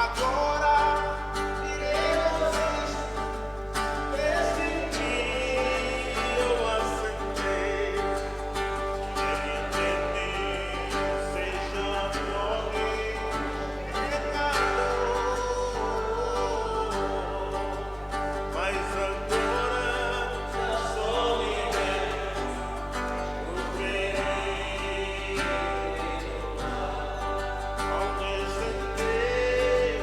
Agora iremos este dia eu aceitei. Seja mas agora sou livre, o rei, ao descender,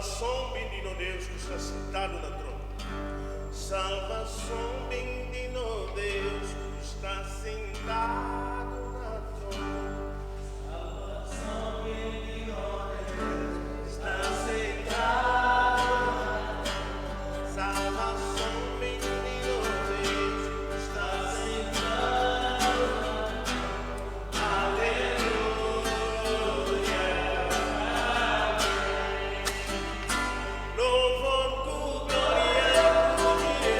Salvação, bendito Deus que está sentado na trono. Salvação, bendito Deus que está sentado na trono. Salvação, bendito Deus que está sentado na trono. Salvação, bendito Deus que está sentado na trono. Aleluia. Louvor, glória, glorieza,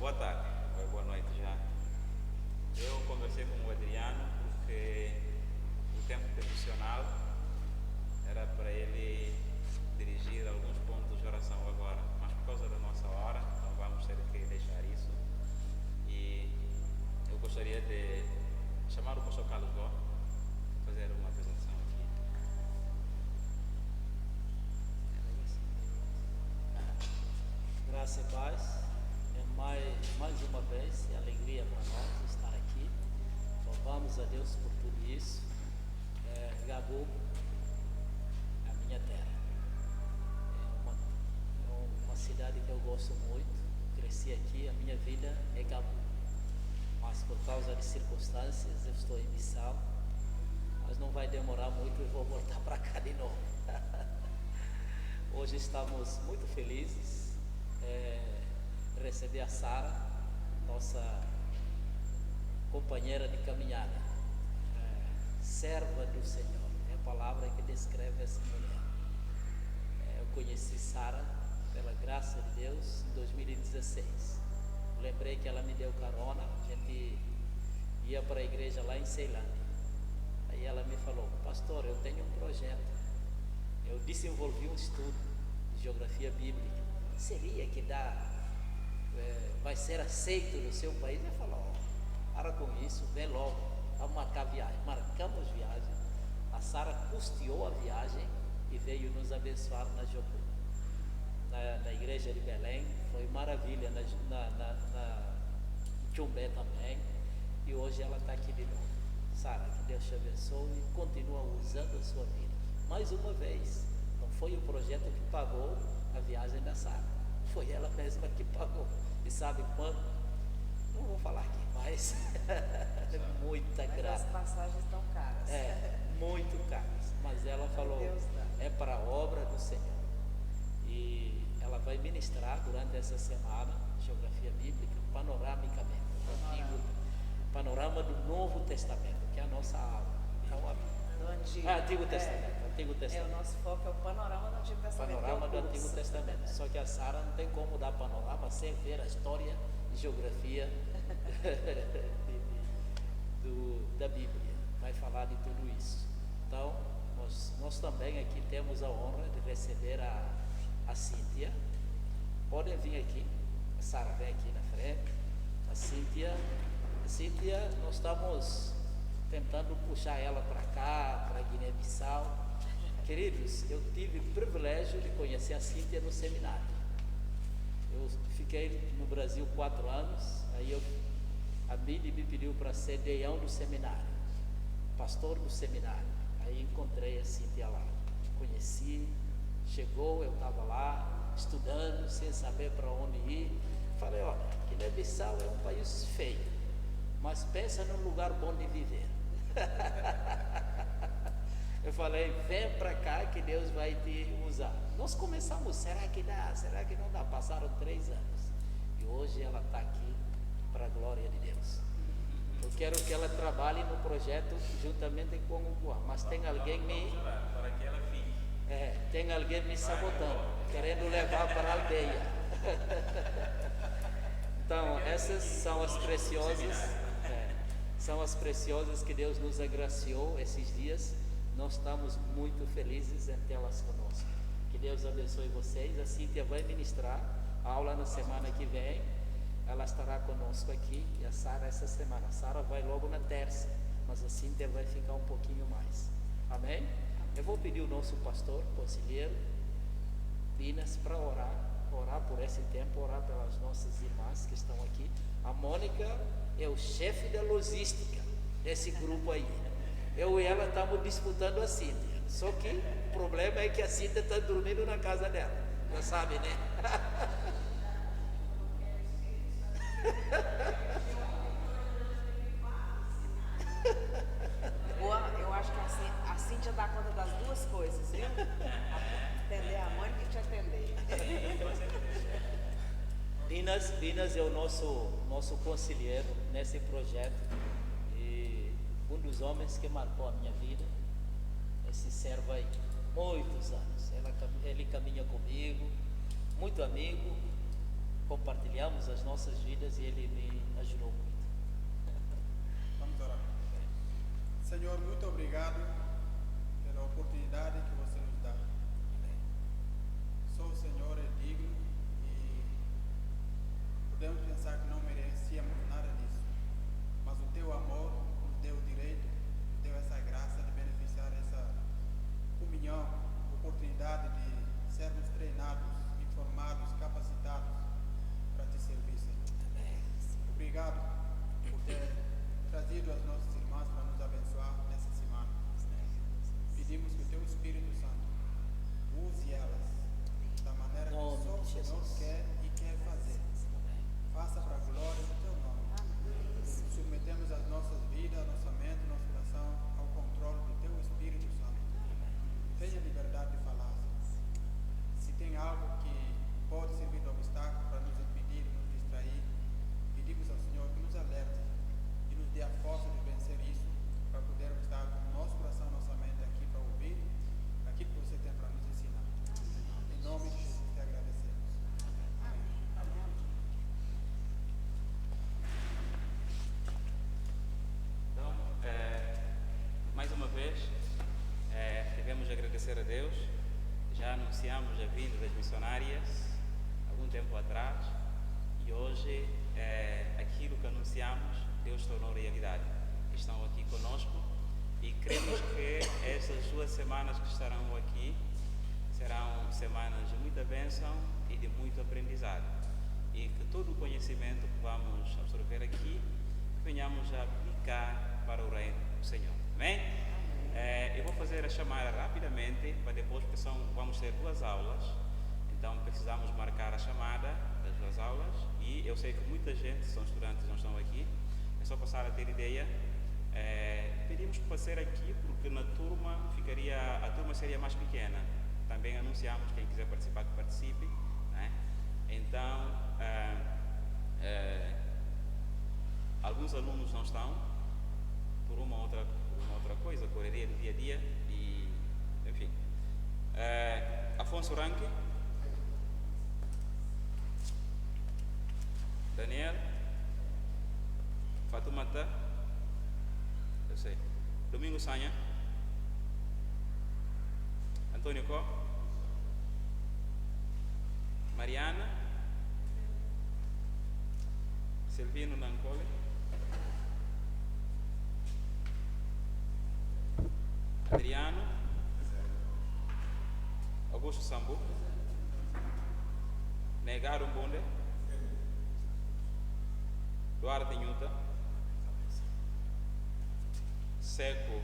Boa tarde, boa noite já. Eu conversei com o Adriano porque o tempo devocional era para ele dirigir alguns pontos de oração agora, mas por causa da nossa hora, então vamos ter que deixar isso. E eu gostaria de chamar o pastor Carlos Gó para fazer uma apresentação aqui. Graça e paz. Mais uma vez, é alegria para nós estar aqui. Louvamos a Deus por tudo isso. Gabu, a minha terra. É uma cidade que eu gosto muito. Cresci aqui, a minha vida é Gabu. Mas por causa de circunstâncias, eu estou em Bissau. Mas não vai demorar muito e vou voltar para cá de novo. Hoje estamos muito felizes. Receber a Sara, nossa companheira de caminhada, serva do Senhor, é a palavra que descreve essa mulher. Eu conheci Sara, pela graça de Deus, em 2016. Lembrei que ela me deu carona, a gente ia para a igreja lá em Ceilândia. Aí ela me falou: pastor, eu tenho um projeto, eu desenvolvi um estudo de geografia bíblica, seria que vai ser aceito no seu país? Ele falou: para com isso, vem logo, vamos marcar viagem. Marcamos viagem, a Sara custeou a viagem e veio nos abençoar na Jocum, na igreja de Belém. Foi maravilha, na Chumbé também, e hoje ela está aqui de novo. Sara, que Deus te abençoe e continua usando a sua vida. Mais uma vez, não foi o projeto que pagou a viagem da Sara, foi ela mesma que pagou. E sabe quando? Não vou falar aqui, mas muita graça. As passagens estão caras. Muito caras. Mas ela falou, é para a obra do Senhor. E ela vai ministrar durante essa semana geografia bíblica panoramicamente. Panorama do Novo Testamento, que é a nossa aula. Antigo Testamento. Antigo Testamento. O nosso foco é o panorama do Antigo Testamento. Panorama do Antigo Testamento. Só que a Sara não tem como dar panorama sem ver a história e geografia da Bíblia. Vai falar de tudo isso. Então, nós também aqui temos a honra de receber a Cíntia. Podem vir aqui. A Sara vem aqui na frente. A Cíntia, nós estamos tentando puxar ela para cá, para Guiné-Bissau. Queridos, eu tive o privilégio de conhecer a Cíntia no seminário. Eu fiquei no Brasil 4 anos, aí a Bíblia me pediu para ser deão do seminário, pastor do seminário. Aí encontrei a Cíntia lá, conheci, chegou, eu estava lá, estudando, sem saber para onde ir. Falei, olha, Guiné-Bissau é um país feio, mas pensa num lugar bom de viver. Eu falei, vem para cá que Deus vai te usar. Nós começamos, será que dá? Será que não dá? Passaram 3 anos. E hoje ela está aqui para a glória de Deus. Eu quero que ela trabalhe no projeto juntamente com o Guam, mas tem alguém para que ela fique. tem alguém me sabotando, querendo levar para a aldeia. Então, essas são as preciosas, que Deus nos agraciou esses dias. Nós estamos muito felizes em tê-las conosco. Que Deus abençoe vocês. A Cíntia vai ministrar a aula na semana que vem. Ela estará conosco aqui. E a Sara essa semana. A Sara vai logo na terça, mas a Cíntia vai ficar um pouquinho mais. Amém? Eu vou pedir o nosso pastor, conselheiro, Pinas, para orar por esse tempo, orar pelas nossas irmãs que estão aqui. A Mônica é o chefe da logística desse grupo aí. Eu e ela estamos disputando a Cíntia. Só que o problema é que a Cíntia está dormindo na casa dela. Já sabe, né? Boa, eu acho que a Cíntia dá conta das 2 coisas, viu? Atender a mãe e te atender. Pinas é o nosso conselheiro nesse projeto. E um dos homens que marcou a minha vida, esse servo aí, muitos anos. Ele caminha comigo, muito amigo, compartilhamos as nossas vidas e ele me ajudou muito. Vamos orar. Senhor, muito obrigado pela oportunidade que você nos dá. Só o Senhor é digno e podemos pensar que não merecíamos nada disso, mas o teu amor nos deu o direito, nos deu essa graça de beneficiar essa comunhão, oportunidade de sermos treinados, informados, capacitados para te servir, Senhor. Obrigado por ter trazido as nossas irmãs para nos abençoar nessa semana. Pedimos que o teu Espírito Santo use elas da maneira que só o Senhor quer e quer fazer. Faça para a glória do teu nome. Submetemos as nossas vidas, nossa mente, nosso coração ao controle do teu Espírito Santo. Tenha liberdade de falar. Se tem algo que pode servir de obstáculo para nos impedir, nos distrair, pedimos ao Senhor que nos alerte e nos dê a força de vencer isso, para podermos estar com o nosso coração, nossa mente aqui para ouvir aquilo que você tem para nos ensinar. Em nome de Jesus te agradecemos. Então, mais uma vez, devemos agradecer a Deus. Já anunciamos a vinda das missionárias algum tempo atrás e hoje aquilo que anunciamos, Deus tornou realidade. Estão aqui conosco e cremos que essas 2 semanas que estarão aqui serão semanas de muita bênção e de muito aprendizado, e que todo o conhecimento que vamos absorver aqui venhamos a aplicar para o reino do Senhor. Amém? Eu vou fazer a chamada rapidamente para depois, porque vamos ter 2 aulas, então precisamos marcar a chamada das 2 aulas, e eu sei que muita gente, são estudantes, não estão aqui. É só passar a ter ideia. Pedimos para ser aqui porque a turma seria mais pequena. Também anunciamos, quem quiser participar, que participe, né? Então, alguns alunos não estão por uma outra coisa, correria do dia a dia, e enfim. Afonso Ranque, Daniel, Fatumata, eu sei, Domingo Sanha, Antônio Có, Mariana, Silvino Nancole, Augusto Sambu, Negar Umbunde, Duarte Nhuta, Seco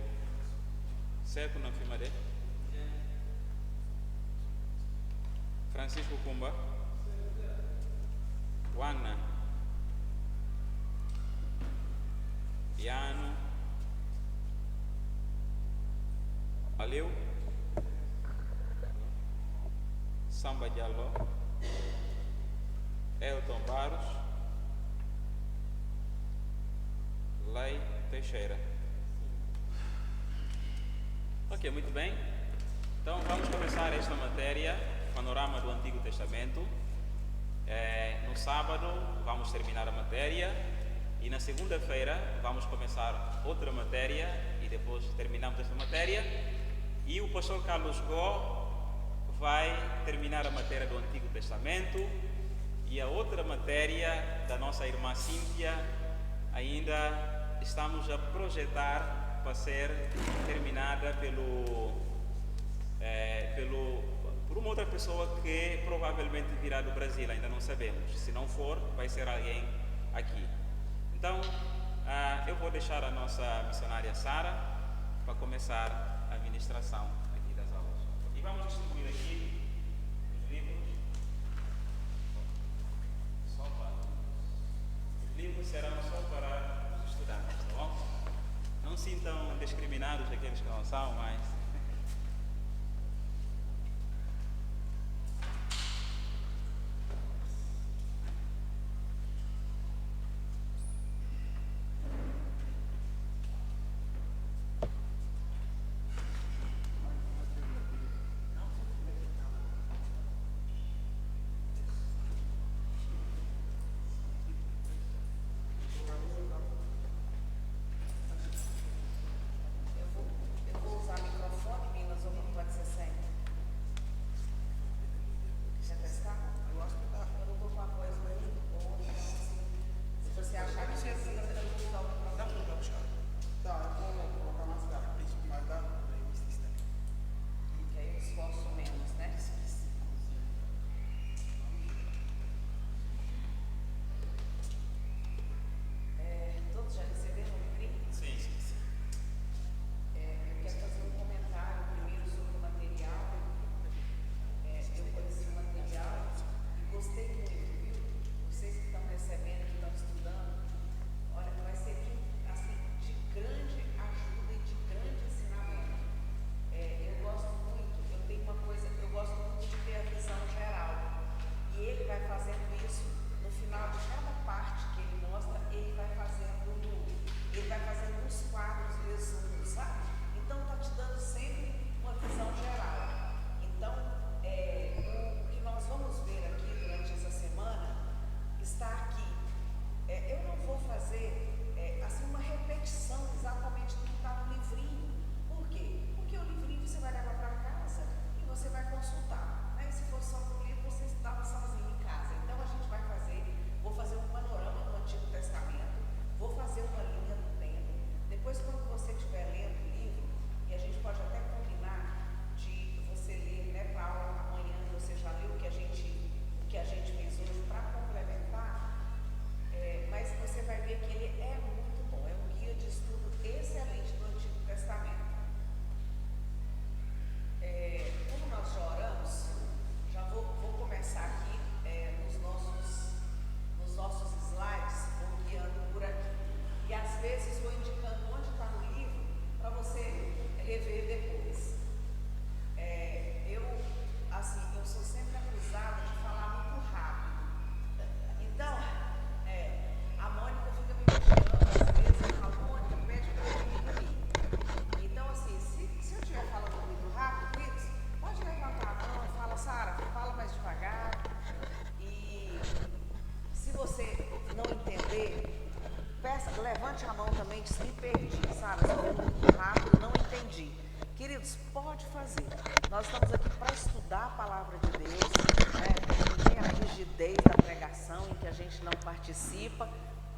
Nanfimade, Francisco Kumba, Wagner, Piano, Aliu, Samba Diallo, Elton Barros, Lei Teixeira. Ok, muito bem. Então vamos começar esta matéria, Panorama do Antigo Testamento. No sábado vamos terminar a matéria e na segunda-feira vamos começar outra matéria e depois terminamos esta matéria e o pastor Carlos Gó vai terminar a matéria do Antigo Testamento e a outra matéria da nossa irmã Cíntia ainda estamos a projetar para ser terminada por uma outra pessoa que provavelmente virá do Brasil, ainda não sabemos. Se não for, vai ser alguém aqui. Então, eu vou deixar a nossa missionária Sara para começar a ministração aqui das aulas. E vamos distribuir aqui os livros. Os livros serão só para os estudantes, tá bom? Não sintam discriminados aqueles que não são, mas... Eu vou usar microfone, Minas, ou não pode ser sem? Quer testar? Eu acho que tá. Eu não estou com a voz muito boa, então assim, se você achar que precisa, eu vou usar o microfone. Tá, eu vou colocar mais tarde. Mas dá. Que aí eu esforço menos, né? Todos já receberam o livrinho? Sim. Eu quero fazer um comentário primeiro sobre o material. Eu conheci o material e gostei muito, viu? Vocês que estão recebendo, que estão estudando, olha, vai ser assim, de grande ajuda e de grande ensinamento. Eu gosto muito, eu tenho uma coisa, eu gosto muito de ter a visão geral. E ele vai fazendo isso no final de cada parte que ele mostra, ele vai fazendo uns quadros, resumos, sabe? Então está te dando sempre uma visão geral. Então, o que nós vamos ver aqui durante essa semana está aqui. Eu não vou fazer assim uma repetição exatamente do que está no livrinho. Por quê? Porque o livrinho você vai levar para casa e você vai consultar. Né? Se for só o livro, você estava sozinho em casa. Então a gente vou fazer um panorama do Antigo Testamento, vou fazer uma linha do tempo. Depois, quando você estiver lendo o livro, e a gente pode até combinar de você ler, né, para a aula amanhã, você já leu o que a gente fez hoje para complementar, mas você vai ver que ele é muito bom, é um guia de estudo excelente do Antigo Testamento. Como nós já oramos, já vou começar aqui nos nossos slides, vou guiando por aqui. E às vezes vou indicando onde está no livro para você rever depois. Eu sou sempre acusada de falar muito rápido. Então, a Mônica fica me vigiando às vezes, eu falo, Mônica, pede para eu diminuir. Então, assim, se eu estiver falando muito rápido, queridos, pode levantar a mão e fala, Sara, fala mais devagar. E se você não entender, levante a mão também, diz me perdi, Sara, se for muito rápido, não entendi. Queridos, pode fazer. Nós estamos aqui para estudar a palavra de Deus, né? Não tem a rigidez da pregação em que a gente não participa.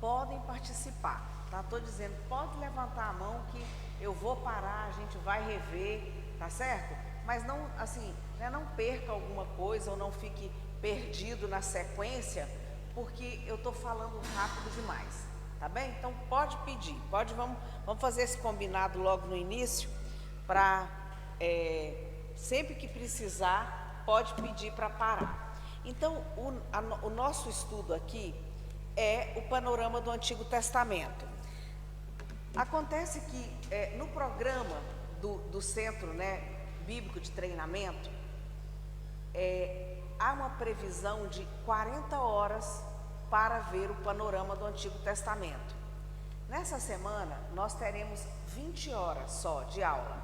Podem participar, tá? Estou dizendo, pode levantar a mão que eu vou parar, a gente vai rever, tá certo? Mas não, assim, né, não perca alguma coisa ou não fique perdido na sequência, porque eu estou falando rápido demais, tá bem? Então pode pedir, vamos fazer esse combinado logo no início, para sempre que precisar, pode pedir para parar. Então o nosso estudo aqui é o panorama do Antigo Testamento. Acontece que no programa do Centro, né, Bíblico de Treinamento, há uma previsão de 40 horas para ver o panorama do Antigo Testamento. Nessa semana, nós teremos 20 horas só de aula.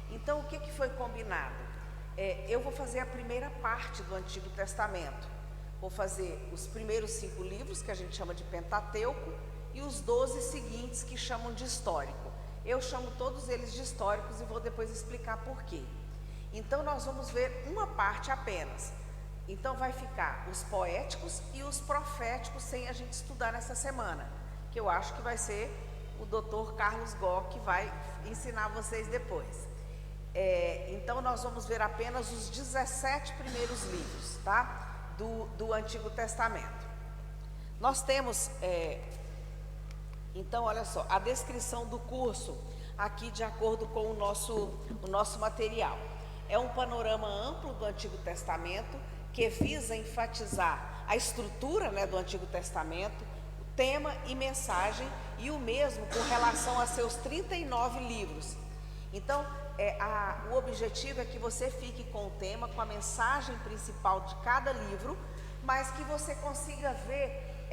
Então, o que foi combinado? Eu vou fazer a primeira parte do Antigo Testamento. Vou fazer os primeiros 5 livros, que a gente chama de Pentateuco, e os 12 seguintes, que chamam de histórico. Eu chamo todos eles de históricos e vou depois explicar por quê. Então, nós vamos ver uma parte apenas. Então, vai ficar os poéticos e os proféticos sem a gente estudar nessa semana, que eu acho que vai ser o Dr. Carlos Gó que vai ensinar vocês depois. Então, nós vamos ver apenas os 17 primeiros livros, tá? Do Antigo Testamento. Nós temos, então, olha só, a descrição do curso aqui de acordo com o nosso material. É um panorama amplo do Antigo Testamento que visa enfatizar a estrutura, né, do Antigo Testamento, o tema e mensagem, e o mesmo com relação a seus 39 livros. Então, o objetivo é que você fique com o tema, com a mensagem principal de cada livro, mas que você consiga ver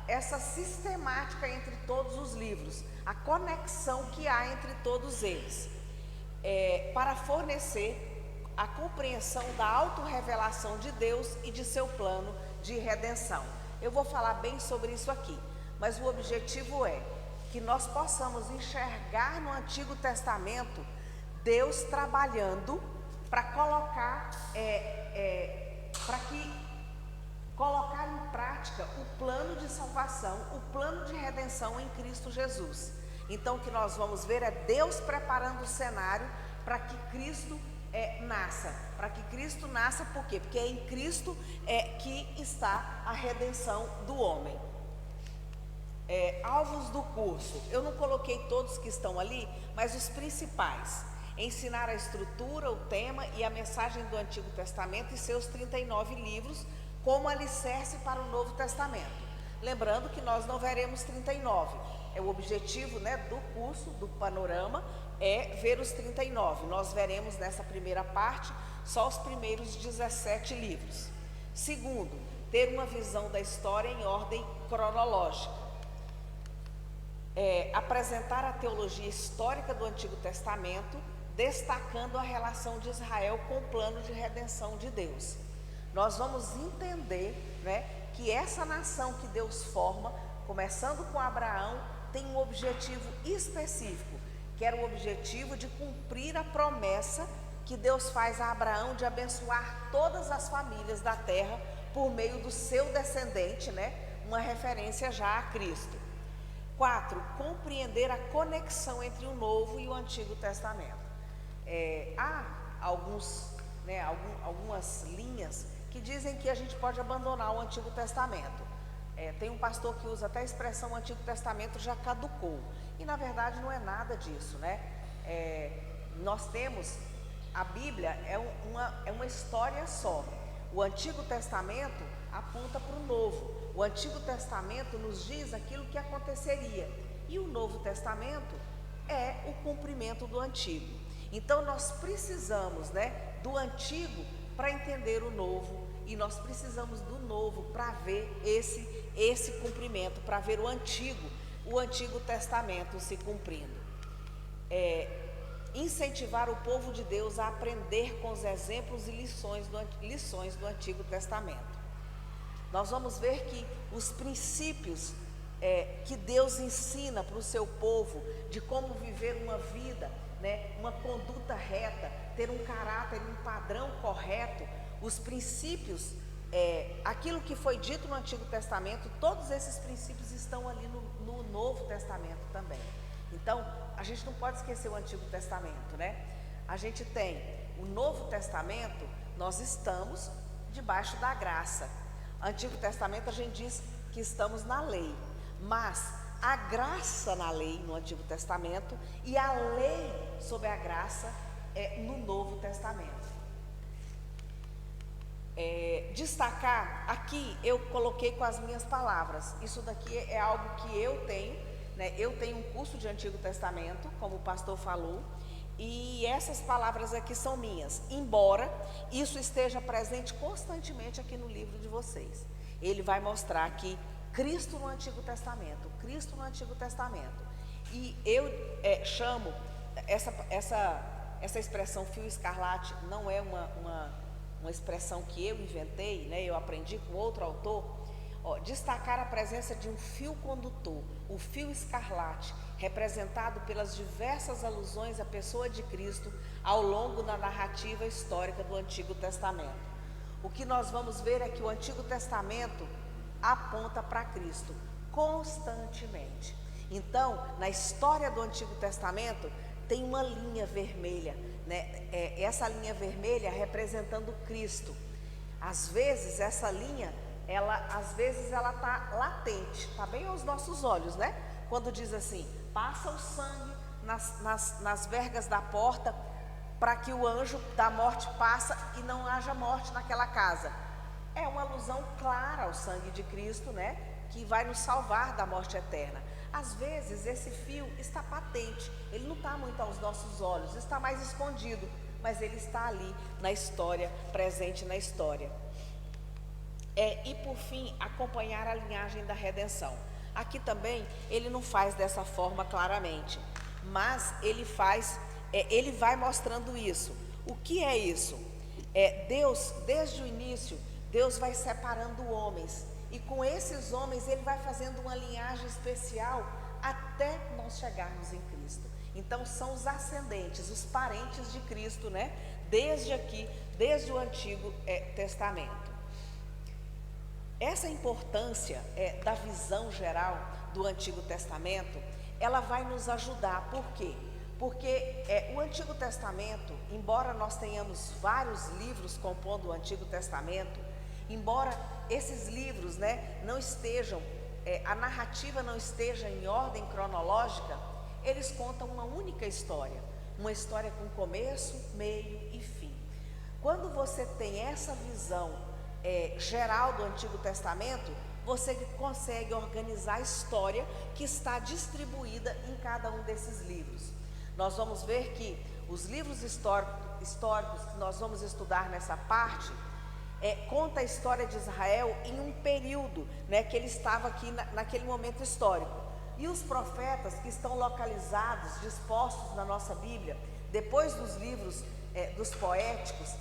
essa sistemática entre todos os livros, a conexão que há entre todos eles, para fornecer a compreensão da autorrevelação de Deus e de seu plano de redenção. Eu vou falar bem sobre isso aqui, mas o objetivo é que nós possamos enxergar no Antigo Testamento Deus trabalhando para colocar em prática o plano de salvação, o plano de redenção em Cristo Jesus. Então, o que nós vamos ver é Deus preparando o cenário para que Cristo nasça. Para que Cristo nasça, por quê? Porque é em Cristo que está a redenção do homem. Alvos do curso, eu não coloquei todos que estão ali, mas os principais: ensinar a estrutura, o tema e a mensagem do Antigo Testamento e seus 39 livros como alicerce para o Novo Testamento. Lembrando que nós não veremos 39, o objetivo, né, do curso, do panorama, é ver os 39. Nós veremos nessa primeira parte só os primeiros 17 livros. Segundo, ter uma visão da história em ordem cronológica. Apresentar a teologia histórica do Antigo Testamento, destacando a relação de Israel com o plano de redenção de Deus. Nós vamos entender, né, que essa nação que Deus forma, começando com Abraão, tem um objetivo específico, que era o objetivo de cumprir a promessa que Deus faz a Abraão de abençoar todas as famílias da terra por meio do seu descendente, né? Uma referência já a Cristo. 4. Compreender a conexão entre o Novo e o Antigo Testamento. Há algumas linhas que dizem que a gente pode abandonar o Antigo Testamento. Tem um pastor que usa até a expressão: o Antigo Testamento já caducou. E na verdade não é nada disso, né? Nós temos, a Bíblia é uma história só. O Antigo Testamento aponta para o Novo. O Antigo Testamento nos diz aquilo que aconteceria, e o Novo Testamento é o cumprimento do Antigo. Então nós precisamos, né, do Antigo para entender o Novo, e nós precisamos do Novo para ver esse cumprimento, para ver o Antigo Testamento se cumprindo. Incentivar o povo de Deus a aprender com os exemplos e lições do Antigo Testamento. Nós vamos ver que os princípios que Deus ensina para o seu povo, de como viver uma vida, né, uma conduta reta, ter um caráter, um padrão correto, os princípios, aquilo que foi dito no Antigo Testamento, todos esses princípios estão ali no Novo Testamento também. Então, a gente não pode esquecer o Antigo Testamento, né? A gente tem O Novo Testamento, nós estamos debaixo da graça. Antigo Testamento a gente diz que estamos na lei, mas a graça na lei no Antigo Testamento e a lei sobre a graça no Novo Testamento. Destacar, aqui eu coloquei com as minhas palavras, isso daqui é algo que eu tenho, né? Eu tenho um curso de Antigo Testamento, como o pastor falou, e essas palavras aqui são minhas, embora isso esteja presente constantemente aqui no livro de vocês. Ele vai mostrar aqui Cristo no Antigo Testamento, Cristo no Antigo Testamento. E eu chamo essa expressão fio escarlate, não é uma expressão que eu inventei, né? Eu aprendi com outro autor. Destacar a presença de um fio condutor, o fio escarlate, representado pelas diversas alusões à pessoa de Cristo ao longo da narrativa histórica do Antigo Testamento. O que nós vamos ver é que o Antigo Testamento aponta para Cristo constantemente. Então, na história do Antigo Testamento tem uma linha vermelha, né? Essa linha vermelha representando Cristo. Às vezes essa linha, ela está latente, está bem aos nossos olhos, né? Quando diz assim, passa o sangue nas vergas da porta, para que o anjo da morte passe e não haja morte naquela casa. É uma alusão clara ao sangue de Cristo, né? Que vai nos salvar da morte eterna. Às vezes esse fio está patente, ele não está muito aos nossos olhos, está mais escondido, mas ele está ali na história, presente na história. E por fim, acompanhar a linhagem da redenção. Aqui também ele não faz dessa forma claramente, mas ele vai mostrando isso. O que é isso? Deus, desde o início, Deus vai separando homens, e com esses homens ele vai fazendo uma linhagem especial até nós chegarmos em Cristo. Então são os ascendentes, os parentes de Cristo, né? Desde o Antigo Testamento. Essa importância da visão geral do Antigo Testamento, ela vai nos ajudar. Por quê? Porque o Antigo Testamento, embora nós tenhamos vários livros compondo o Antigo Testamento, embora esses livros, né, não estejam, a narrativa não esteja em ordem cronológica, eles contam uma única história, uma história com começo, meio e fim. Quando você tem essa visão geral do Antigo Testamento, você consegue organizar a história que está distribuída em cada um desses livros. Nós vamos ver que os livros históricos que nós vamos estudar nessa parte, conta a história de Israel em um período, né, que ele estava aqui naquele momento histórico. E os profetas que estão localizados, dispostos na nossa Bíblia, depois dos livros dos poéticos,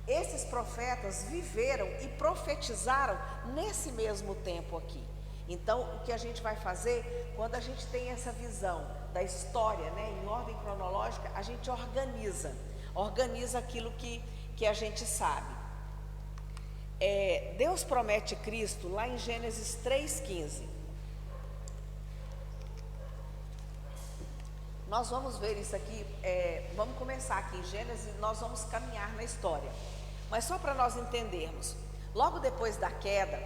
esses profetas viveram e profetizaram nesse mesmo tempo aqui. Então, o que a gente vai fazer, quando a gente tem essa visão da história, né, em ordem cronológica, a gente organiza aquilo que a gente sabe. Deus promete Cristo lá em Gênesis 3,15. Nós vamos ver isso aqui, vamos começar aqui em Gênesis e nós vamos caminhar na história. Mas só para nós entendermos, logo depois da queda,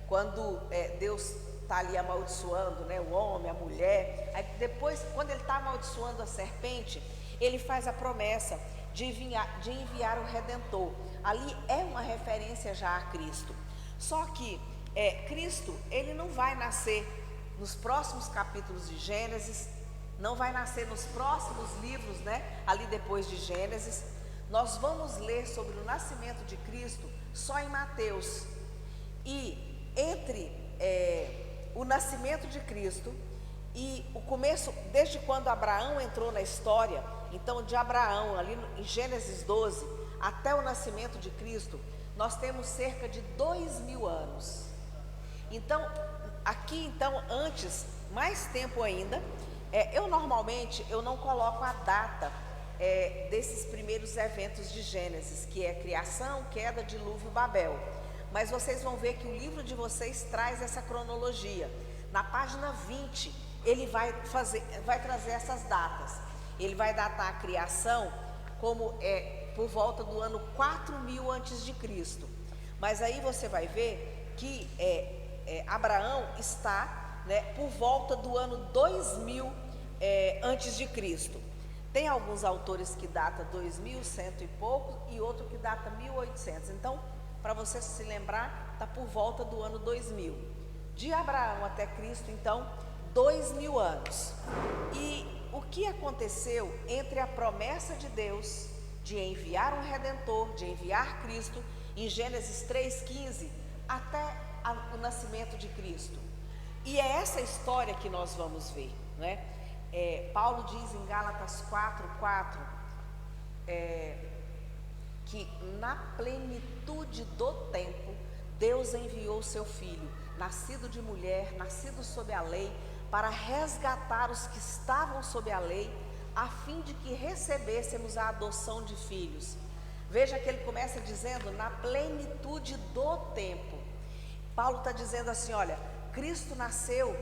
quando Deus está ali amaldiçoando, né, o homem, a mulher, aí depois, quando ele está amaldiçoando a serpente, ele faz a promessa de enviar o Redentor. Ali é uma referência já a Cristo. Só que Cristo, ele não vai nascer nos próximos capítulos de Gênesis, não vai nascer nos próximos livros, né, ali depois de Gênesis. Nós vamos ler sobre o nascimento de Cristo só em Mateus. E entre o nascimento de Cristo e o começo, desde quando Abraão entrou na história, então de Abraão, ali em Gênesis 12, até o nascimento de Cristo, nós temos cerca de 2000 anos. Então, aqui, antes, mais tempo ainda, eu normalmente não coloco a data desses primeiros eventos de Gênesis, que é criação, queda, dilúvio, Babel. Mas vocês vão ver que o livro de vocês traz essa cronologia. Na página 20, ele vai trazer essas datas. Ele vai datar a criação como por volta do ano 4000 antes de Cristo. Mas aí você vai ver que Abraão está, né, por volta do ano 2000 antes de Cristo. Tem alguns autores que data 2100 e pouco e outro que data 1800. Então, para você se lembrar, está por volta do ano 2000. De Abraão até Cristo, então, 2000 anos. E o que aconteceu entre a promessa de Deus de enviar um Redentor, de enviar Cristo, em Gênesis 3,15, até o nascimento de Cristo? E é essa história que nós vamos ver, né? Paulo diz em Gálatas 4:4 que na plenitude do tempo Deus enviou o seu Filho, nascido de mulher, nascido sob a lei, para resgatar os que estavam sob a lei, a fim de que recebêssemos a adoção de filhos. Veja que ele começa dizendo na plenitude do tempo. Paulo está dizendo assim, olha, Cristo nasceu,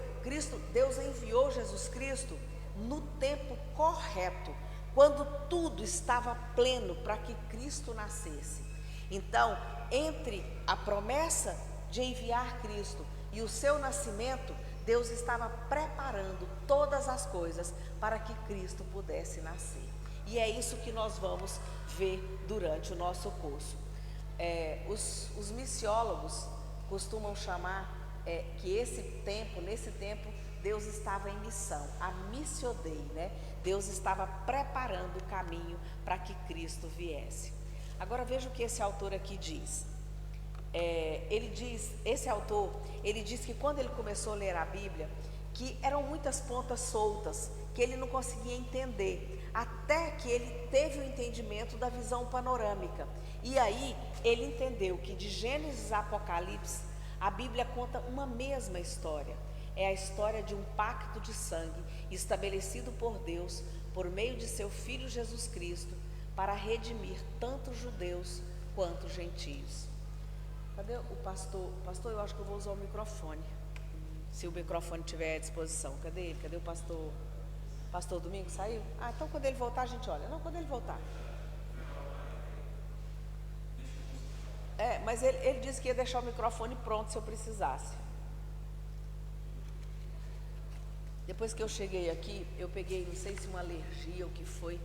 Deus enviou Jesus Cristo no tempo correto, quando tudo estava pleno para que Cristo nascesse. Então, entre a promessa de enviar Cristo e o seu nascimento, Deus estava preparando todas as coisas para que Cristo pudesse nascer. E é isso que nós vamos ver durante o nosso curso. Os missiólogos costumam chamar que nesse tempo, Deus estava em missão, a missio Dei, né? Deus estava preparando o caminho para que Cristo viesse. Agora veja o que esse autor aqui diz. Esse autor diz que quando ele começou a ler a Bíblia, que eram muitas pontas soltas, que ele não conseguia entender, até que ele teve o entendimento da visão panorâmica. E aí ele entendeu que de Gênesis a Apocalipse, a Bíblia conta uma mesma história. É a história de um pacto de sangue estabelecido por Deus por meio de seu Filho Jesus Cristo para redimir tanto judeus quanto gentios. Cadê o pastor? Pastor, eu acho que eu vou usar o microfone, se o microfone estiver à disposição. Cadê ele? Cadê o pastor? Pastor Domingos saiu? Ah, então quando ele voltar a gente olha. Não, quando ele voltar. Mas ele disse que ia deixar o microfone pronto se eu precisasse. Depois que eu cheguei aqui, eu peguei, não sei se uma alergia ou o que foi.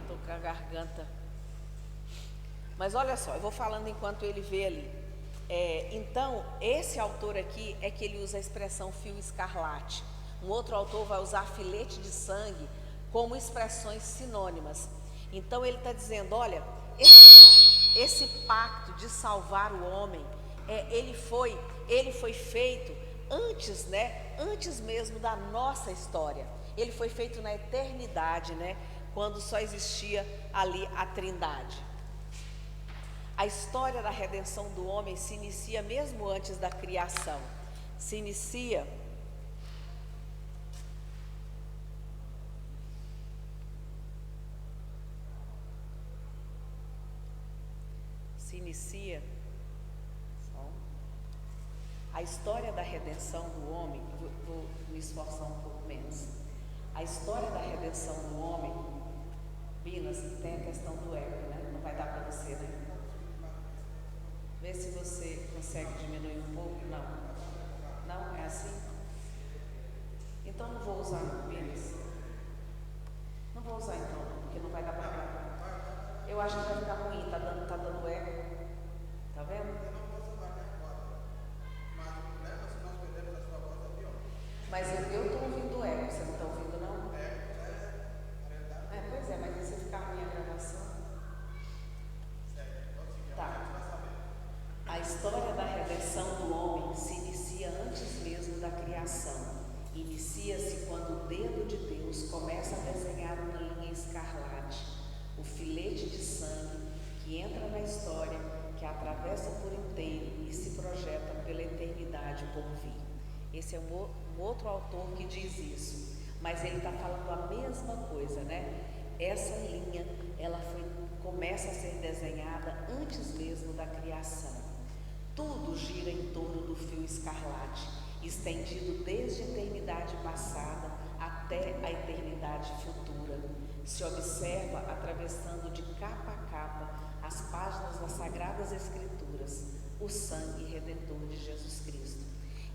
Estou com a garganta. Mas olha só, eu vou falando enquanto ele vê ali. Então, esse autor aqui é que ele usa a expressão fio escarlate. Um outro autor vai usar filete de sangue como expressões sinônimas. Então, ele está dizendo, olha, esse pacto de salvar o homem, ele foi feito antes, né? Antes mesmo da nossa história. Ele foi feito na eternidade, né? Quando só existia ali a Trindade. A história da redenção do homem se inicia mesmo antes da criação. Se inicia a história da redenção do homem. Vou me esforçar um pouco menos. A história da redenção do homem, Binas, tem a questão do eco, né? Não vai dar para você, né? Vê se você consegue diminuir um pouco. Não. Não? É assim? Então não vou usar, Binas. Não vou usar então, porque não vai dar para cá. Eu acho que vai ficar ruim, tá dando eco. Tá vendo? Mas eu estou ouvindo eco, você não está ouvindo não? Pois é, mas e se ficar ruim a gravação? Tá. A história da redenção do homem se inicia antes mesmo da criação. Inicia-se quando o dedo de Deus começa a desenhar uma linha escarlate, o filete de sangue que entra na história, que atravessa por inteiro e se projeta pela eternidade por vir. Esse é um outro autor que diz isso, mas ele está falando a mesma coisa, né? Essa linha, ela começa a ser desenhada antes mesmo da criação. Tudo gira em torno do fio escarlate, estendido desde a eternidade passada até a eternidade futura. se observa atravessando de capa a capa as páginas das Sagradas Escrituras, o sangue redentor de Jesus Cristo.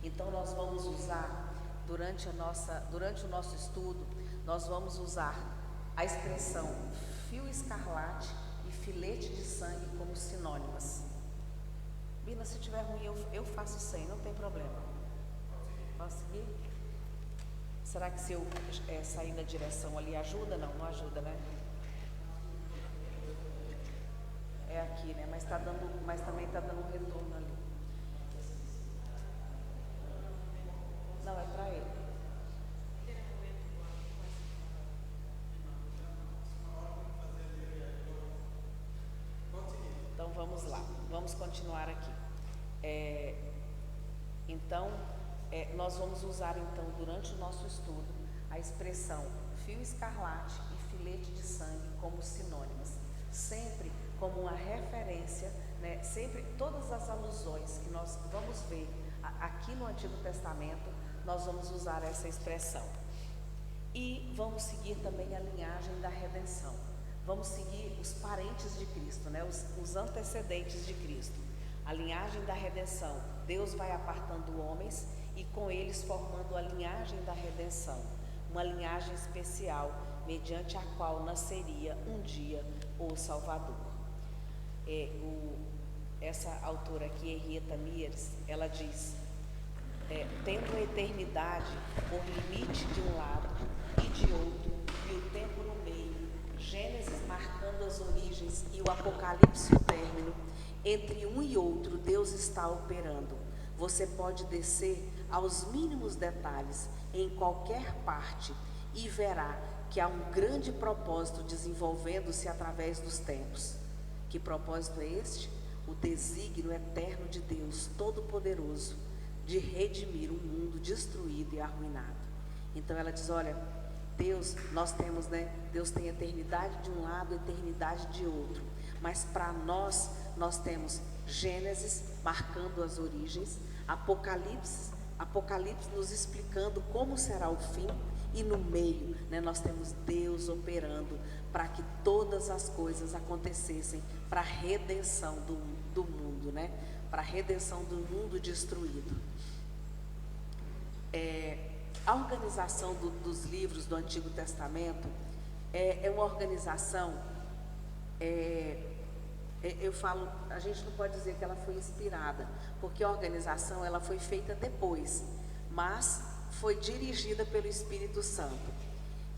Então nós vamos usar, durante o nosso estudo, nós vamos usar a expressão fio escarlate e filete de sangue como sinônimas. Bina, se tiver ruim, eu faço sem, não tem problema. Posso seguir? Será que se eu sair na direção ali ajuda? Não, não ajuda, né? É aqui, né? Mas também está dando um retorno ali. Não, é para ele. Então vamos lá, vamos continuar aqui. Nós vamos usar então durante o nosso estudo a expressão fio escarlate e filete de sangue como sinônimas, sempre como uma referência, né? Sempre todas as alusões que nós vamos ver aqui no Antigo Testamento, nós vamos usar essa expressão. E vamos seguir também a linhagem da redenção. Vamos seguir os parentes de Cristo, né? Os antecedentes de Cristo. A linhagem da redenção. Deus vai apartando homens e com eles formando a linhagem da redenção. Uma linhagem especial, mediante a qual nasceria um dia o Salvador. Essa autora aqui, Henrietta Mears, ela diz: tendo a eternidade por limite de um lado e de outro, e o tempo no meio, Gênesis marcando as origens e o Apocalipse o término, entre um e outro Deus está operando. Você pode descer aos mínimos detalhes em qualquer parte e verá que há um grande propósito desenvolvendo-se através dos tempos. Que propósito é este? O desígnio eterno de Deus Todo-Poderoso de redimir um mundo destruído e arruinado. Então ela diz: olha, Deus, nós temos, né? Deus tem eternidade de um lado, eternidade de outro. Mas para nós temos Gênesis marcando as origens, Apocalipse nos explicando como será o fim, e no meio, né, nós temos Deus operando para que todas as coisas acontecessem para a redenção do mundo, né? Para a redenção do mundo destruído. A organização dos livros do Antigo Testamento é uma organização, eu falo, a gente não pode dizer que ela foi inspirada, porque a organização ela foi feita depois, mas foi dirigida pelo Espírito Santo.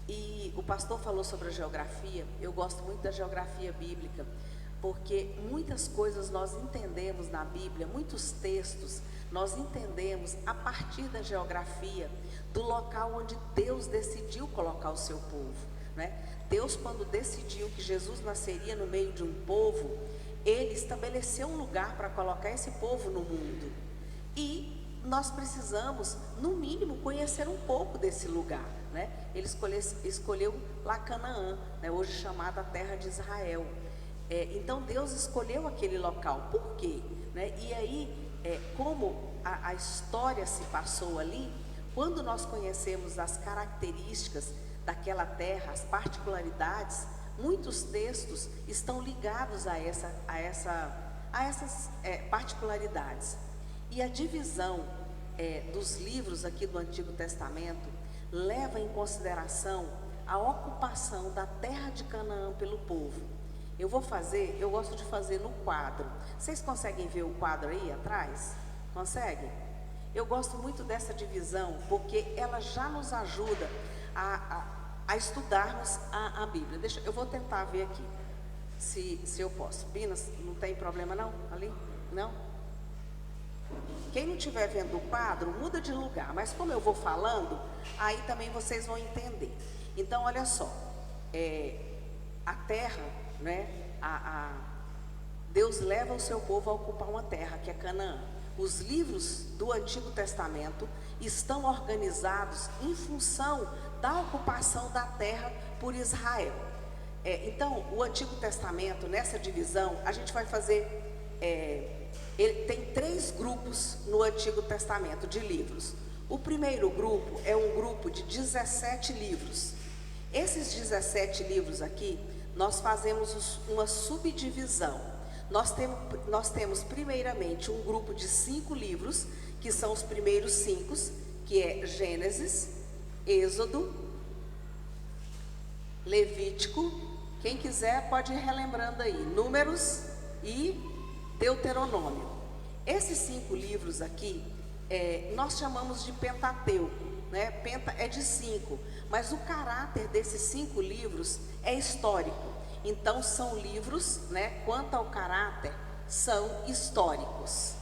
E o pastor falou sobre a geografia. Eu gosto muito da geografia bíblica, porque muitas coisas nós entendemos na Bíblia, muitos textos nós entendemos a partir da geografia, do local onde Deus decidiu colocar o seu povo, né? Deus, quando decidiu que Jesus nasceria no meio de um povo, Ele estabeleceu um lugar para colocar esse povo no mundo. E nós precisamos, no mínimo, conhecer um pouco desse lugar, né? Ele escolheu lá Canaã, né? Hoje chamada Terra de Israel. Então Deus escolheu aquele local. Por quê? Né? E aí, como a história se passou ali, quando nós conhecemos as características daquela terra, as particularidades, muitos textos estão ligados a essas particularidades. E a divisão dos livros aqui do Antigo Testamento leva em consideração a ocupação da terra de Canaã pelo povo. Eu gosto de fazer no quadro. Vocês conseguem ver o quadro aí atrás? Conseguem? Eu gosto muito dessa divisão, porque ela já nos ajuda a estudarmos a Bíblia. Eu vou tentar ver aqui, se eu posso. Binas, não tem problema não? Ali? Não? Quem não estiver vendo o quadro, muda de lugar. Mas como eu vou falando, aí também vocês vão entender. Então, olha só. A terra, né? Deus leva o seu povo a ocupar uma terra, que é Canaã. Os livros do Antigo Testamento estão organizados em função da ocupação da terra por Israel. Então, o Antigo Testamento, nessa divisão, a gente vai fazer... tem 3 grupos no Antigo Testamento de livros. O primeiro grupo é um grupo de 17 livros. Esses 17 livros aqui, nós fazemos uma subdivisão. Nós temos primeiramente um grupo de 5 livros, que são os primeiros 5, que é Gênesis, Êxodo, Levítico, quem quiser pode ir relembrando aí, Números e Deuteronômio. Esses 5 livros aqui, nós chamamos de Pentateuco, né? Penta é de 5, mas o caráter desses 5 livros é histórico. Então são livros, né, quanto ao caráter, são históricos.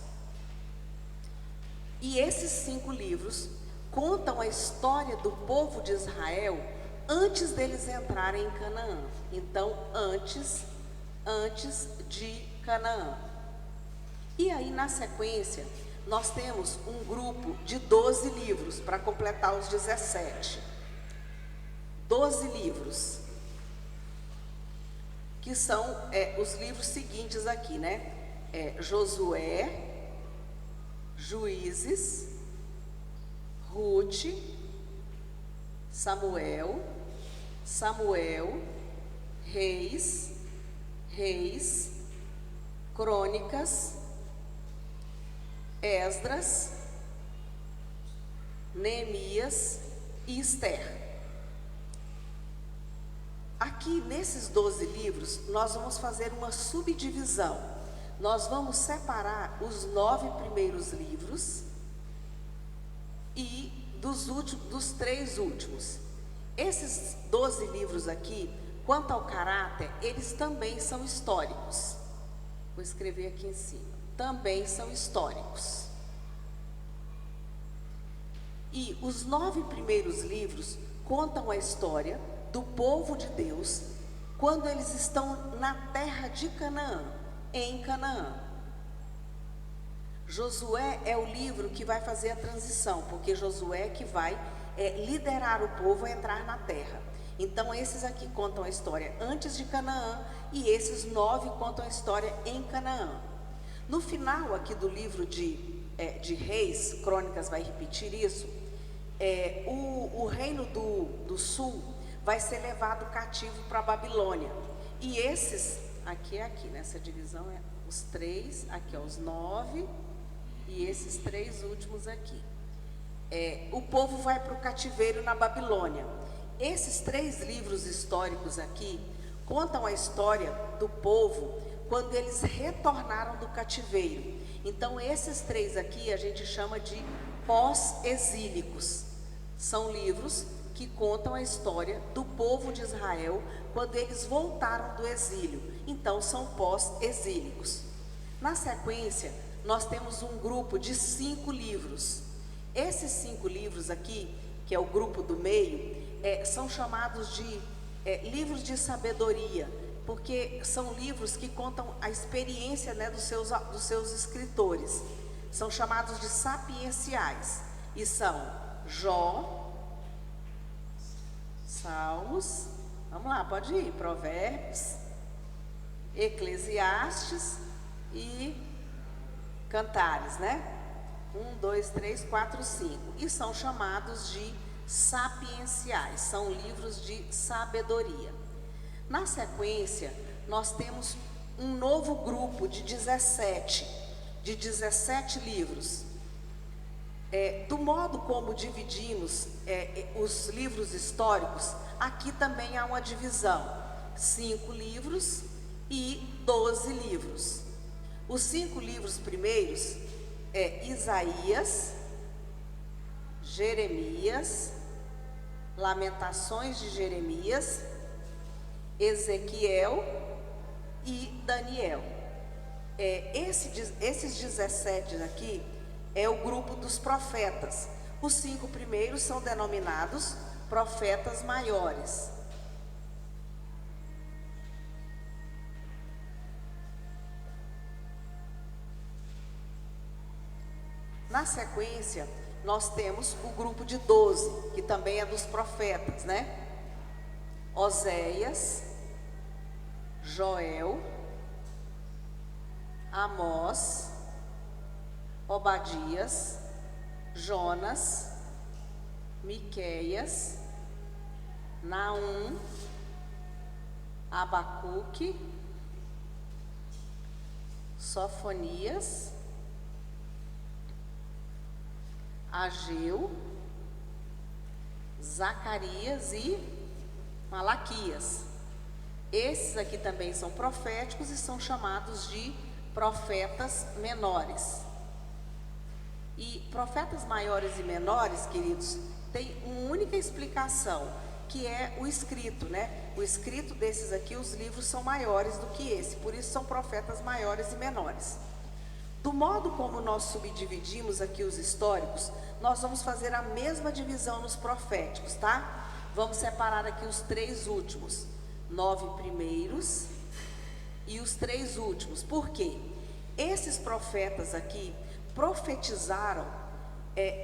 E esses 5 livros contam a história do povo de Israel antes deles entrarem em Canaã. Então, antes de Canaã. E aí, na sequência, nós temos um grupo de 12 livros para completar os 17. 12 livros, que são os livros seguintes aqui, né? Josué, Juízes, Ruth, Samuel, Reis, Crônicas, Esdras, Neemias e Esther. Aqui nesses 12 livros, nós vamos fazer uma subdivisão. Nós vamos separar os 9 primeiros livros e dos 3 últimos. Esses 12 livros aqui, quanto ao caráter, eles também são históricos. Vou escrever aqui em cima. Também são históricos. E os 9 primeiros livros contam a história do povo de Deus quando eles estão na terra de Canaã, em Canaã. Josué é o livro que vai fazer a transição, porque Josué é que vai liderar o povo a entrar na terra. Então esses aqui contam a história antes de Canaã e esses 9 contam a história em Canaã. No final aqui do livro de Reis, Crônicas vai repetir isso, o reino do sul vai ser levado cativo para a Babilônia. E esses, aqui, nessa divisão os 3, aqui os 9 e esses 3 últimos aqui. O povo vai para o cativeiro na Babilônia. Esses 3 livros históricos aqui contam a história do povo quando eles retornaram do cativeiro. Então esses 3 aqui a gente chama de pós-exílicos. São livros que contam a história do povo de Israel quando eles voltaram do exílio. Então são pós-exílicos. Na sequência, nós temos um grupo de 5 livros. Esses 5 livros aqui, que é o grupo do meio, são chamados de livros de sabedoria, porque são livros que contam a experiência, né, dos seus escritores. São chamados de sapienciais, e são Jó, Salmos, vamos lá, pode ir, Provérbios, Eclesiastes e Cantares, né? 1, 2, 3, 4, 5. E são chamados de sapienciais, são livros de sabedoria. Na sequência, nós temos um novo grupo de 17 livros. Do modo como dividimos os livros históricos, aqui também há uma divisão: 5 livros e 12 livros. Os 5 livros primeiros Isaías, Jeremias, Lamentações de Jeremias, Ezequiel e Daniel. Esses 17 aqui é o grupo dos profetas. Os 5 primeiros são denominados profetas maiores. Na sequência, nós temos o grupo de 12, que também é dos profetas, né? Oséias, Joel, Amós, Obadias, Jonas, Miqueias, Naum, Abacuque, Sofonias, Ageu, Zacarias e Malaquias. Esses aqui também são proféticos e são chamados de profetas menores. E profetas maiores e menores, queridos, tem uma única explicação, que é o escrito, né? O escrito desses aqui, os livros são maiores do que esse, por isso são profetas maiores e menores. Do modo como nós subdividimos aqui os históricos, nós vamos fazer a mesma divisão nos proféticos, tá? Vamos separar aqui os 3 últimos, 9 primeiros e os 3 últimos. Por quê? Esses profetas aqui profetizaram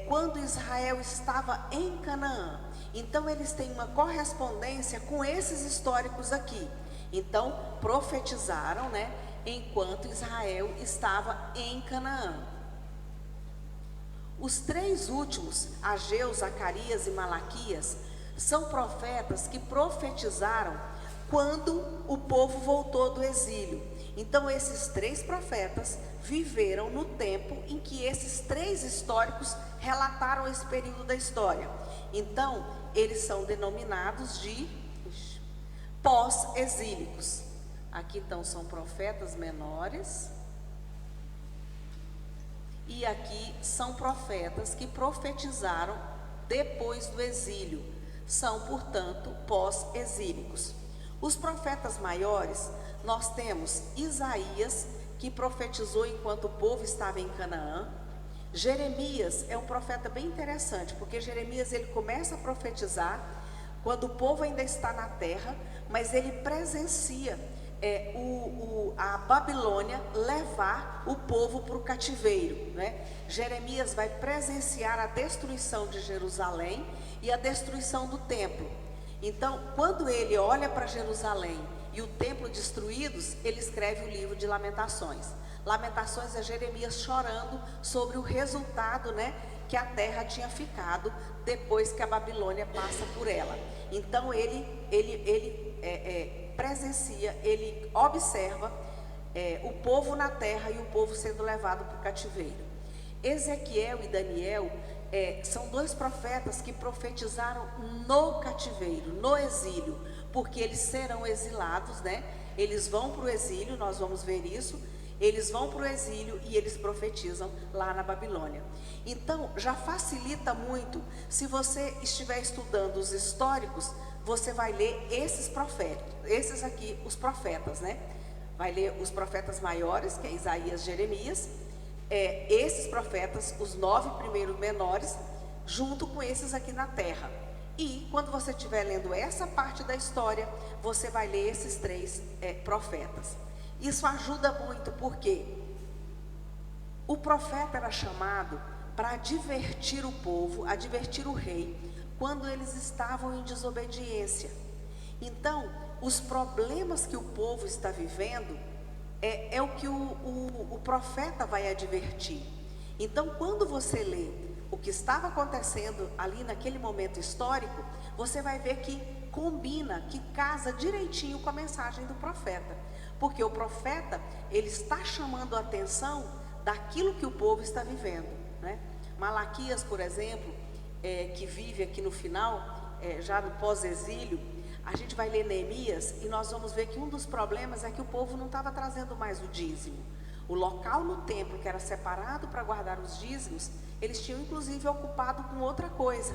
quando Israel estava em Canaã. Então eles têm uma correspondência com esses históricos aqui. Então profetizaram, né, enquanto Israel estava em Canaã. Os 3 últimos, Ageu, Zacarias e Malaquias, são profetas que profetizaram quando o povo voltou do exílio. Então esses 3 profetas viveram no tempo em que esses 3 históricos relataram esse período da história. Então eles são denominados de pós-exílicos. Aqui então são profetas menores. E aqui são profetas que profetizaram depois do exílio. São, portanto, pós-exílicos. Os profetas maiores, nós temos Isaías, que profetizou enquanto o povo estava em Canaã. Jeremias é um profeta bem interessante, porque Jeremias ele começa a profetizar quando o povo ainda está na terra, mas ele presencia a Babilônia levar o povo para o cativeiro, né? Jeremias vai presenciar a destruição de Jerusalém e a destruição do templo. Então, quando ele olha para Jerusalém e o templo destruídos, ele escreve o livro de Lamentações. Lamentações é Jeremias chorando sobre o resultado, né, que a terra tinha ficado depois que a Babilônia passa por ela. Então ele presencia, ele observa o povo na terra e o povo sendo levado para o cativeiro. Ezequiel e Daniel são 2 profetas que profetizaram no cativeiro, no exílio, porque eles serão exilados, né? Eles vão para o exílio, nós vamos ver isso. Eles vão para o exílio e eles profetizam lá na Babilônia. Então, já facilita muito, se você estiver estudando os históricos, você vai ler esses profetas, esses aqui, os profetas, né? Vai ler os profetas maiores, que é Isaías, Jeremias, esses profetas, os 9 primeiros menores, junto com esses aqui na terra. E quando você estiver lendo essa parte da história, você vai ler esses 3 profetas. Isso ajuda muito, porque o profeta era chamado para advertir o povo, advertir o rei, quando eles estavam em desobediência. Então, os problemas que o povo está vivendo é o que o profeta vai advertir. Então, quando você lê o que estava acontecendo ali naquele momento histórico, você vai ver que combina, que casa direitinho com a mensagem do profeta. Porque o profeta, ele está chamando a atenção daquilo que o povo está vivendo, né? Malaquias, por exemplo, que vive aqui no final, já no pós-exílio, a gente vai ler Neemias e nós vamos ver que um dos problemas é que o povo não estava trazendo mais o dízimo. O local no templo que era separado para guardar os dízimos, eles tinham inclusive ocupado com outra coisa.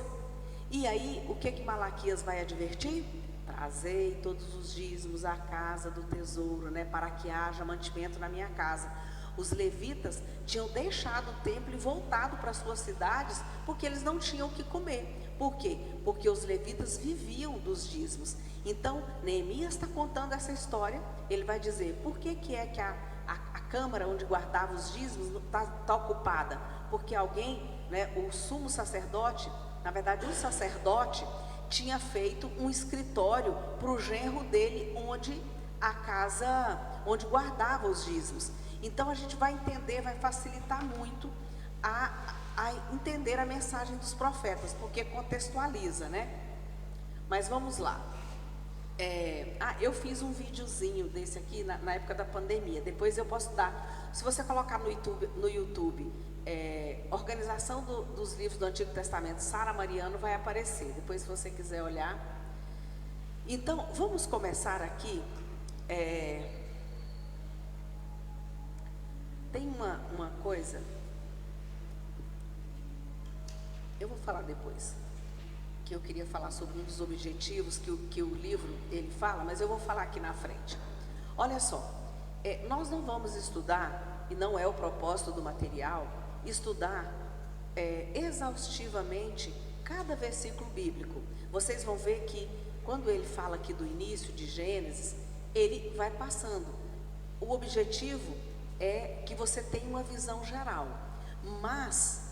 E aí, o que Malaquias vai advertir? Trazei todos os dízimos à casa do tesouro, né, para que haja mantimento na minha casa. Os levitas tinham deixado o templo e voltado para suas cidades, porque eles não tinham o que comer. Por quê? Porque os levitas viviam dos dízimos. Então, Neemias está contando essa história. Ele vai dizer, por que a câmara onde guardava os dízimos está ocupada? Porque alguém, né, o sumo sacerdote, na verdade um sacerdote, tinha feito um escritório para o genro dele, onde guardava os dízimos. Então a gente vai entender, vai facilitar muito a entender a mensagem dos profetas, porque contextualiza, né? Mas vamos lá. Eu fiz um videozinho desse aqui na época da pandemia. Depois eu posso dar. Se você colocar no YouTube Organização dos Livros do Antigo Testamento, Sara Mariano, vai aparecer. Depois, se você quiser olhar. Então, vamos começar aqui. Tem uma coisa. Eu vou falar depois. Que eu queria falar sobre um dos objetivos que o livro ele fala, mas eu vou falar aqui na frente. Olha só, nós não vamos estudar, e não é o propósito do material, estudar exaustivamente cada versículo bíblico. Vocês vão ver que quando ele fala aqui do início de Gênesis, ele vai passando. O objetivo é que você tenha uma visão geral, mas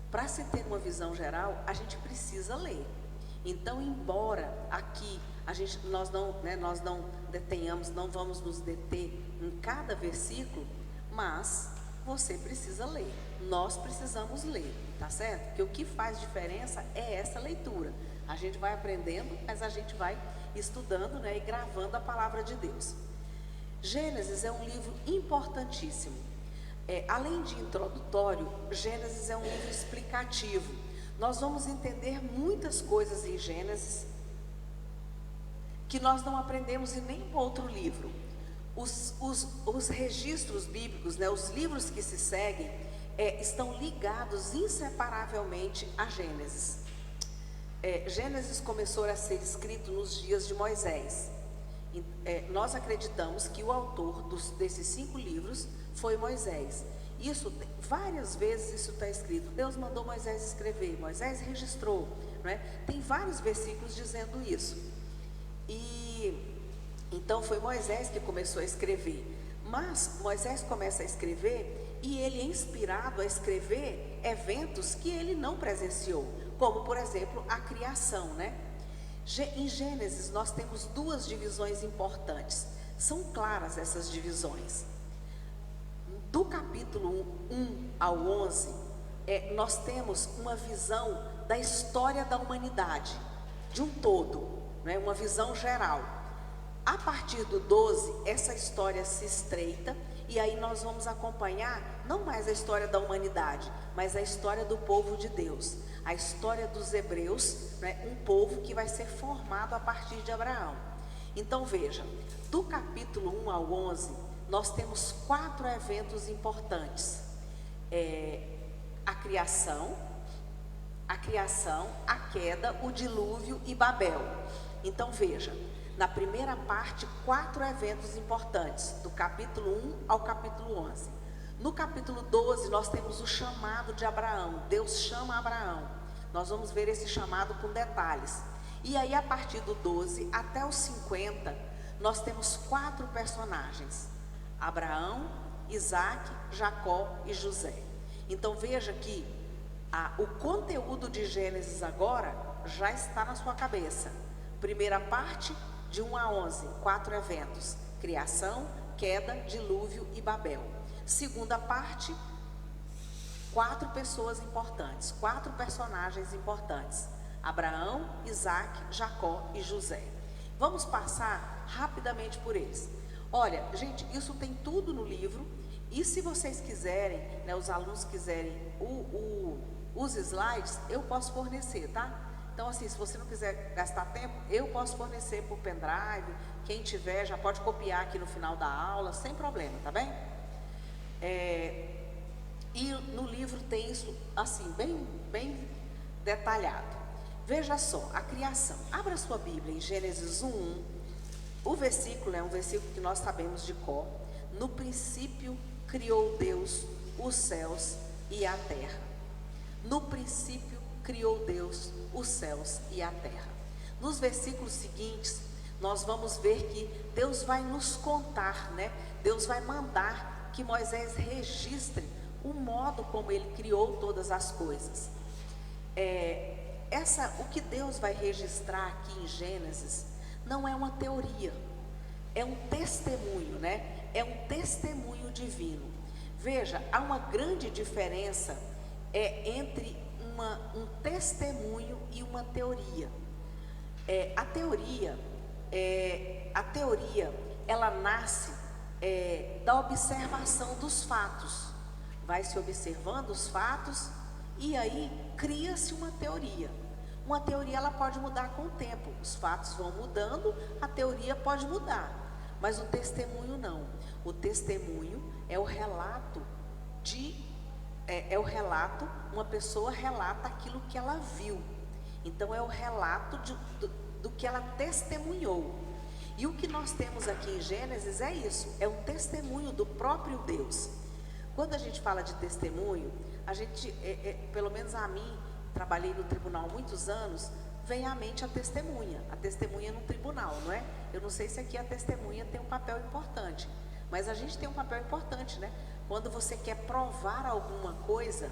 para se ter uma visão geral, a gente precisa ler. Então, embora aqui nós não detenhamos, não vamos nos deter em cada versículo, mas você precisa ler. Nós precisamos ler, tá certo? Porque o que faz diferença é essa leitura. A gente vai aprendendo, mas a gente vai estudando, né, e gravando a palavra de Deus. Gênesis é um livro importantíssimo. Além de introdutório, Gênesis é um livro explicativo. Nós vamos entender muitas coisas em Gênesis que nós não aprendemos em nenhum outro livro. Os registros bíblicos, né, os livros que se seguem, estão ligados inseparavelmente a Gênesis. Gênesis começou a ser escrito nos dias de Moisés. Nós acreditamos que o autor desses 5 livros foi Moisés. Várias vezes isso está escrito. Deus mandou Moisés escrever, Moisés registrou, não é? Tem vários versículos dizendo isso. E então foi Moisés que começou a escrever. Mas Moisés começa a escrever e ele é inspirado a escrever eventos que ele não presenciou, como por exemplo a criação, né? Em Gênesis nós temos 2 divisões importantes. São claras essas divisões. Do capítulo 1 ao 11, nós temos uma visão da história da humanidade, de um todo, né? Uma visão geral. A partir do 12, essa história se estreita, e aí nós vamos acompanhar, não mais a história da humanidade, mas a história do povo de Deus, a história dos hebreus, né? Um povo que vai ser formado a partir de Abraão. Então veja, do capítulo 1 ao 11, nós temos 4 eventos importantes. A criação, a queda, o dilúvio e Babel. Então veja, na primeira parte, 4 eventos importantes, do capítulo 1 ao capítulo 11. No capítulo 12, nós temos o chamado de Abraão. Deus chama Abraão. Nós vamos ver esse chamado com detalhes. E aí, a partir do 12 até os 50, nós temos 4 personagens: Abraão, Isaac, Jacó e José. Então veja que o conteúdo de Gênesis agora já está na sua cabeça. Primeira parte, de 1 a 11, 4 eventos: criação, queda, dilúvio e Babel. Segunda parte, 4 pessoas importantes, 4 personagens importantes: Abraão, Isaac, Jacó e José. Vamos passar rapidamente por eles. Olha, gente, isso tem tudo no livro. E se vocês quiserem, né, os alunos quiserem os slides, eu posso fornecer, tá? Então, assim, se você não quiser gastar tempo, eu posso fornecer por pendrive. Quem tiver já pode copiar aqui no final da aula, sem problema, tá bem? E no livro tem isso, assim, bem detalhado. Veja só, a criação. Abra sua Bíblia em Gênesis 1:1. O versículo é um versículo que nós sabemos de cor. No princípio criou Deus os céus e a terra. No princípio criou Deus os céus e a terra. Nos versículos seguintes, nós vamos ver que Deus vai nos contar, né? Deus vai mandar que Moisés registre o modo como ele criou todas as coisas. O que Deus vai registrar aqui em Gênesis não é uma teoria, é um testemunho, né? É um testemunho divino. Veja, há uma grande diferença entre um testemunho e uma teoria. A teoria, ela nasce da observação dos fatos. Vai se observando os fatos e aí cria-se uma teoria. Uma teoria, ela pode mudar com o tempo. Os fatos vão mudando, a teoria pode mudar. Mas o testemunho não. O testemunho é o relato uma pessoa relata aquilo que ela viu. Então é o relato do que ela testemunhou. E o que nós temos aqui em Gênesis é isso, é um testemunho do próprio Deus. Quando a gente fala de testemunho, a gente, pelo menos a mim, trabalhei no tribunal há muitos anos, vem à mente a testemunha no tribunal, não é? Eu não sei se aqui a testemunha tem um papel importante, mas a gente tem um papel importante, né? Quando você quer provar alguma coisa,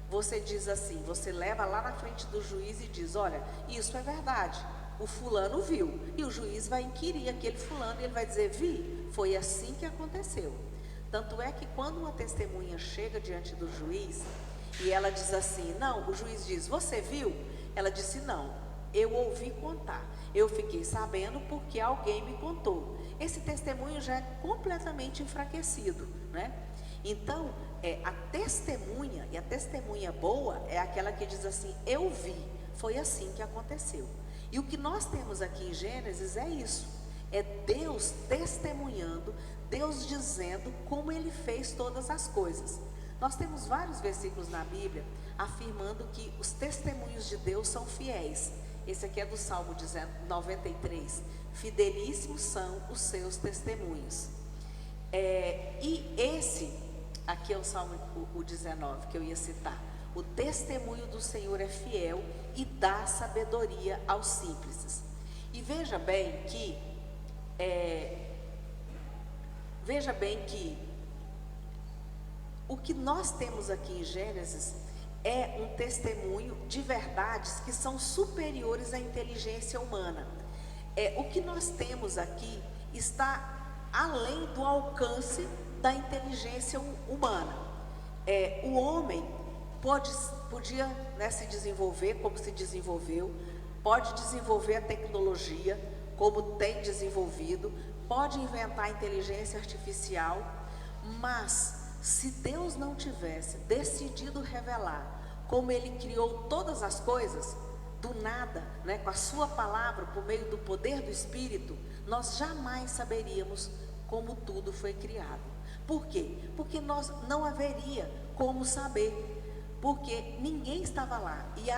você diz assim, você leva lá na frente do juiz e diz, olha, isso é verdade, o fulano viu, e o juiz vai inquirir aquele fulano e ele vai dizer, vi, foi assim que aconteceu. Tanto é que quando uma testemunha chega diante do juiz e ela diz assim, não, o juiz diz, você viu? Ela disse, não, eu ouvi contar, eu fiquei sabendo porque alguém me contou. Esse testemunho já é completamente enfraquecido, né? Então, a testemunha, e a testemunha boa é aquela que diz assim, eu vi, foi assim que aconteceu. E o que nós temos aqui em Gênesis é isso, é Deus testemunhando, Deus dizendo como Ele fez todas as coisas. Nós temos vários versículos na Bíblia afirmando que os testemunhos de Deus são fiéis. Esse aqui é do Salmo 93, fidelíssimos são os seus testemunhos. E esse, aqui é o Salmo 19 que eu ia citar. O testemunho do Senhor é fiel e dá sabedoria aos simples. E veja bem que o que nós temos aqui em Gênesis é um testemunho de verdades que são superiores à inteligência humana. O que nós temos aqui está além do alcance da inteligência humana. O homem podia, né, se desenvolver como se desenvolveu, pode desenvolver a tecnologia como tem desenvolvido, pode inventar a inteligência artificial, mas se Deus não tivesse decidido revelar como Ele criou todas as coisas, do nada, né, com a sua palavra, por meio do poder do Espírito, nós jamais saberíamos como tudo foi criado. Por quê? Porque nós não haveria como saber, porque ninguém estava lá, e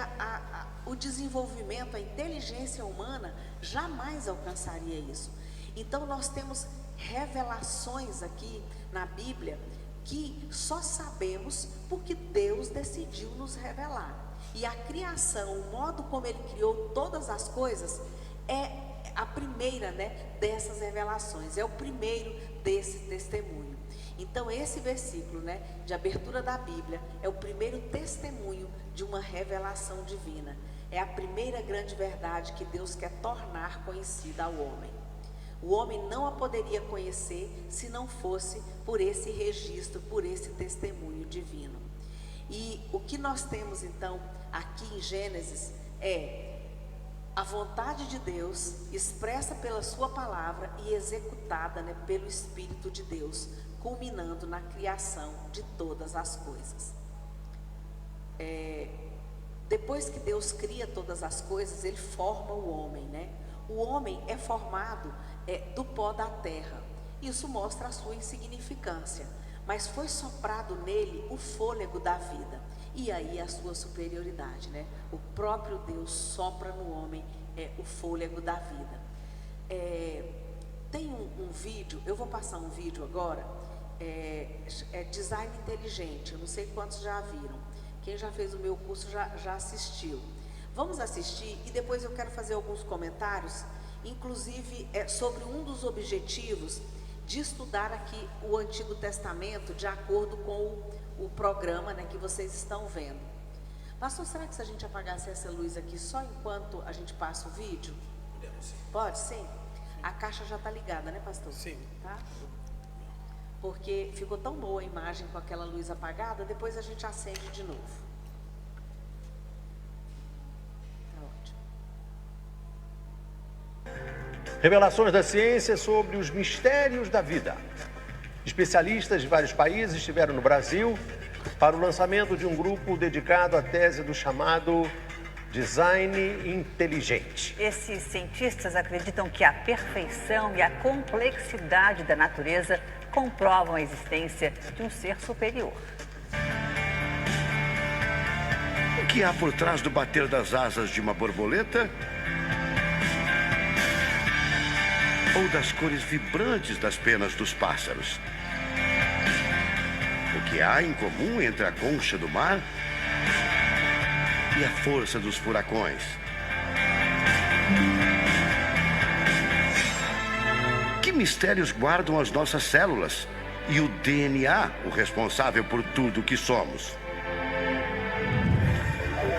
o desenvolvimento, a inteligência humana jamais alcançaria isso. Então nós temos revelações aqui na Bíblia que só sabemos porque Deus decidiu nos revelar. E a criação, o modo como Ele criou todas as coisas, é a primeira, né, dessas revelações, é o primeiro desse testemunho. Então esse versículo, né, de abertura da Bíblia é o primeiro testemunho de uma revelação divina. É a primeira grande verdade que Deus quer tornar conhecida ao homem. O homem não a poderia conhecer se não fosse por esse registro, por esse testemunho divino. E o que nós temos então aqui em Gênesis é a vontade de Deus expressa pela sua palavra e executada, né, pelo Espírito de Deus, culminando na criação de todas as coisas. Depois que Deus cria todas as coisas, Ele forma o homem, né? O homem é formado do pó da terra. Isso mostra a sua insignificância, mas foi soprado nele o fôlego da vida. E aí a sua superioridade, né? O próprio Deus sopra no homem o fôlego da vida. Tem um vídeo, eu vou passar um vídeo agora, design inteligente, eu não sei quantos já viram. Quem já fez o meu curso já assistiu. Vamos assistir e depois eu quero fazer alguns comentários, inclusive sobre um dos objetivos de estudar aqui o Antigo Testamento de acordo com o programa, né, que vocês estão vendo. Pastor, será que se a gente apagasse essa luz aqui só enquanto a gente passa o vídeo? Podemos sim. Pode, sim? A caixa já está ligada, né, pastor? Sim. Tá? Porque ficou tão boa a imagem com aquela luz apagada, depois a gente acende de novo. Tá ótimo. Revelações da ciência sobre os mistérios da vida. Especialistas de vários países estiveram no Brasil para o lançamento de um grupo dedicado à tese do chamado design inteligente. Esses cientistas acreditam que a perfeição e a complexidade da natureza comprovam a existência de um ser superior. O que há por trás do bater das asas de uma borboleta? Ou das cores vibrantes das penas dos pássaros? O que há em comum entre a concha do mar e a força dos furacões? Que mistérios guardam as nossas células e o DNA, o responsável por tudo o que somos?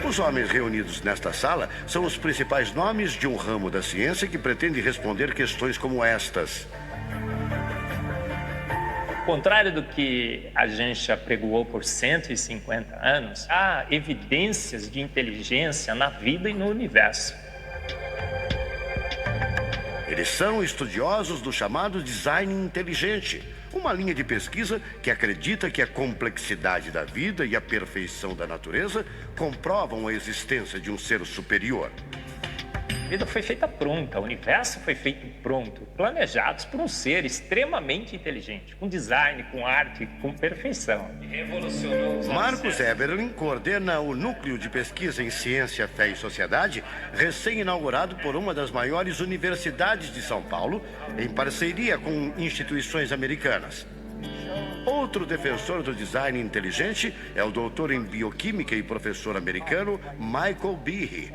Os homens reunidos nesta sala são os principais nomes de um ramo da ciência que pretende responder questões como estas. Ao contrário do que a gente apregoou por 150 anos, há evidências de inteligência na vida e no universo. Eles são estudiosos do chamado design inteligente, uma linha de pesquisa que acredita que a complexidade da vida e a perfeição da natureza comprovam a existência de um ser superior. A vida foi feita pronta, o universo foi feito pronto, planejados por um ser extremamente inteligente, com design, com arte, com perfeição. Revolucionou os Marcos Eberlin coordena o Núcleo de Pesquisa em Ciência, Fé e Sociedade, recém-inaugurado por uma das maiores universidades de São Paulo, em parceria com instituições americanas. Outro defensor do design inteligente é o doutor em bioquímica e professor americano Michael Behe.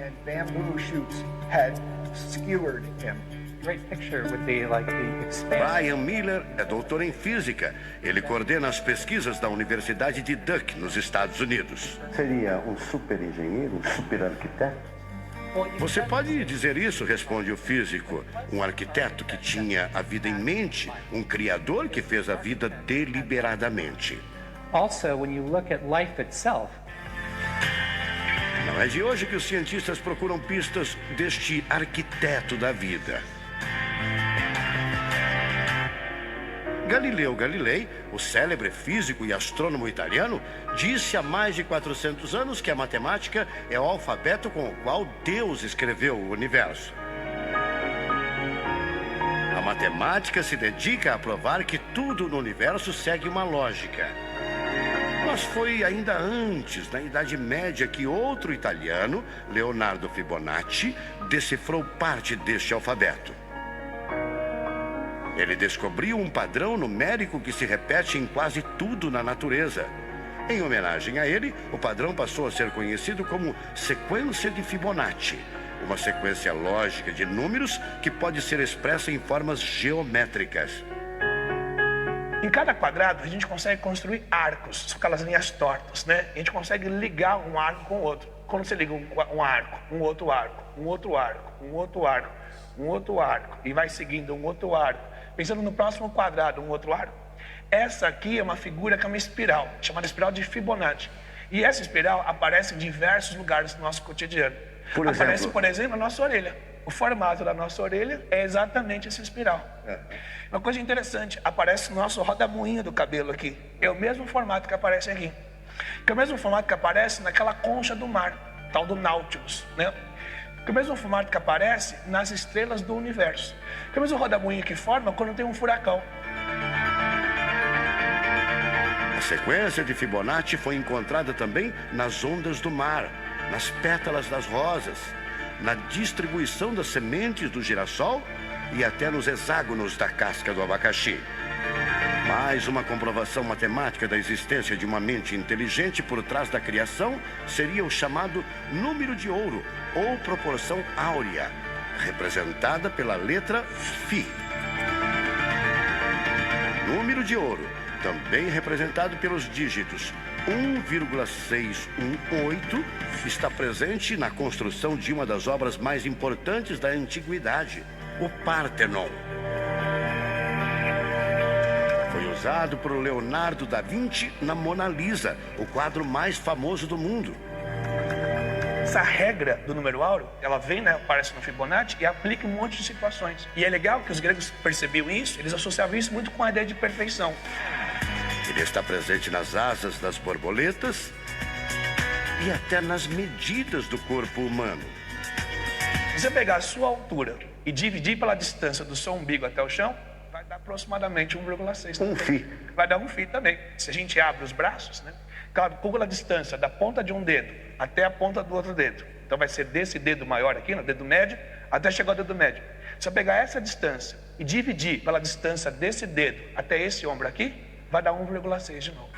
Brian Miller é doutor em física. Ele coordena as pesquisas da Universidade de Duke, nos Estados Unidos. Seria um super engenheiro, um super arquiteto? Você pode dizer isso, responde o físico. Um arquiteto que tinha a vida em mente, um criador que fez a vida deliberadamente. Also, when you look at life itself, não é de hoje que os cientistas procuram pistas deste arquiteto da vida. Galileu Galilei, o célebre físico e astrônomo italiano, disse há mais de 400 anos que a matemática é o alfabeto com o qual Deus escreveu o universo. A matemática se dedica a provar que tudo no universo segue uma lógica. Mas foi ainda antes, na Idade Média, que outro italiano, Leonardo Fibonacci, decifrou parte deste alfabeto. Ele descobriu um padrão numérico que se repete em quase tudo na natureza. Em homenagem a ele, o padrão passou a ser conhecido como sequência de Fibonacci, uma sequência lógica de números que pode ser expressa em formas geométricas. Em cada quadrado, a gente consegue construir arcos, são aquelas linhas tortas, né? A gente consegue ligar um arco com o outro. Quando você liga um arco, um outro arco, um outro arco, um outro arco, um outro arco, e vai seguindo um outro arco, pensando no próximo quadrado, um outro arco. Essa aqui é uma figura que é uma espiral, chamada espiral de Fibonacci. E essa espiral aparece em diversos lugares do nosso cotidiano. Aparece, por exemplo, na nossa orelha. O formato da nossa orelha é exatamente essa espiral. Uma coisa interessante, aparece no nosso rodamuinho do cabelo aqui. É o mesmo formato que aparece aqui. Que é o mesmo formato que aparece naquela concha do mar, tal do Nautilus, né? Que é o mesmo formato que aparece nas estrelas do universo. Que é o mesmo rodamuinho que forma quando tem um furacão. A sequência de Fibonacci foi encontrada também nas ondas do mar, nas pétalas das rosas, na distribuição das sementes do girassol e até nos hexágonos da casca do abacaxi. Mais uma comprovação matemática da existência de uma mente inteligente por trás da criação seria o chamado número de ouro, ou proporção áurea, representada pela letra Φ. Número de ouro, também representado pelos dígitos 1,618, está presente na construção de uma das obras mais importantes da antiguidade, o Partenon. Foi usado por Leonardo da Vinci na Mona Lisa, o quadro mais famoso do mundo. essa regra do número áureo, ela vem, né, aparece no Fibonacci e aplica em um monte de situações. E é legal que os gregos percebiam isso, eles associavam isso muito com a ideia de perfeição. Ele está presente nas asas das borboletas e até nas medidas do corpo humano. Se você pegar a sua altura e dividir pela distância do seu umbigo até o chão, vai dar aproximadamente 1,6. Um φ. Vai dar um φ também. Se a gente abre os braços, né? Calcula a distância da ponta de um dedo até a ponta do outro dedo. Então vai ser desse dedo maior aqui, no dedo médio, até chegar ao dedo médio. Se eu pegar essa distância e dividir pela distância desse dedo até esse ombro aqui, vai dar 1,6 de novo.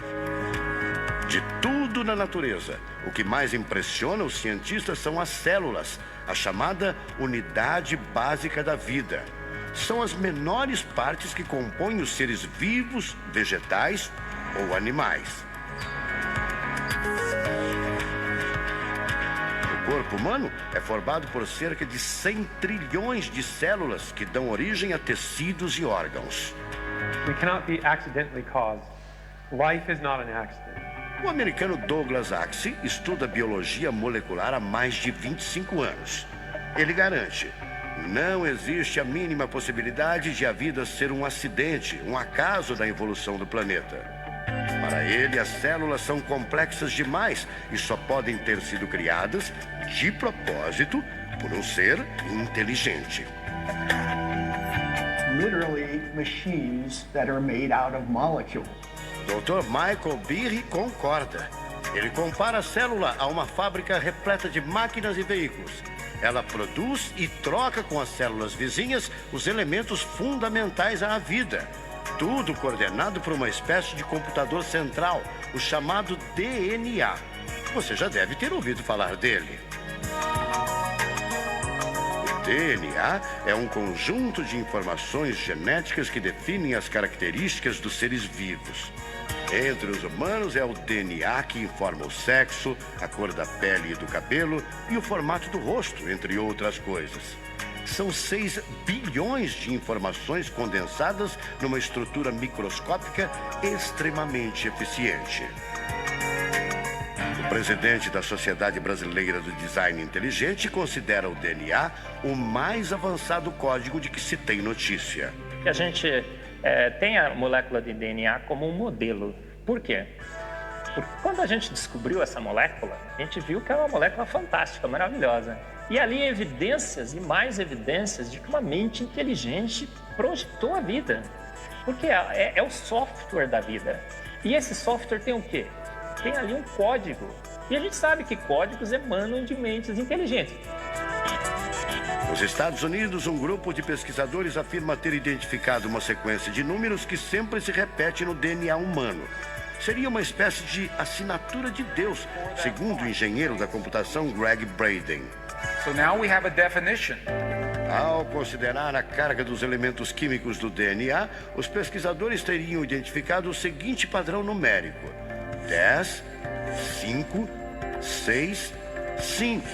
De tudo na natureza, o que mais impressiona os cientistas são as células, a chamada unidade básica da vida. São as menores partes que compõem os seres vivos, vegetais ou animais. O corpo humano é formado por cerca de 100 trilhões de células que dão origem a tecidos e órgãos. We cannot be accidentally caused. Life is not an accident. O americano Douglas Axie estuda biologia molecular há mais de 25 anos. Ele garante: não existe a mínima possibilidade de a vida ser um acidente, um acaso da evolução do planeta. Para ele, as células são complexas demais e só podem ter sido criadas de propósito por um ser inteligente. Literally machines that are made out of molecules. Dr. Michael Behe concorda. Ele compara a célula a uma fábrica repleta de máquinas e veículos. Ela produz e troca com as células vizinhas os elementos fundamentais à vida. Tudo coordenado por uma espécie de computador central, o chamado DNA. Você já deve ter ouvido falar dele. O DNA é um conjunto de informações genéticas que definem as características dos seres vivos. Entre os humanos é o DNA que informa o sexo, a cor da pele e do cabelo e o formato do rosto, entre outras coisas. São 6 bilhões de informações condensadas numa estrutura microscópica extremamente eficiente. O presidente da Sociedade Brasileira do Design Inteligente considera o DNA o mais avançado código de que se tem notícia. A gente tem a molécula de DNA como um modelo. Por quê? Porque quando a gente descobriu essa molécula, a gente viu que é uma molécula fantástica, maravilhosa. E ali evidências e mais evidências de que uma mente inteligente projetou a vida. Porque é o software da vida. E esse software tem o quê? Tem ali um código. E a gente sabe que códigos emanam de mentes inteligentes. Nos Estados Unidos, um grupo de pesquisadores afirma ter identificado uma sequência de números que sempre se repete no DNA humano. Seria uma espécie de assinatura de Deus, segundo o engenheiro da computação Greg Braden. So now we have a definition. Ao considerar a carga dos elementos químicos do DNA, os pesquisadores teriam identificado o seguinte padrão numérico: 10, 5, 6, 5.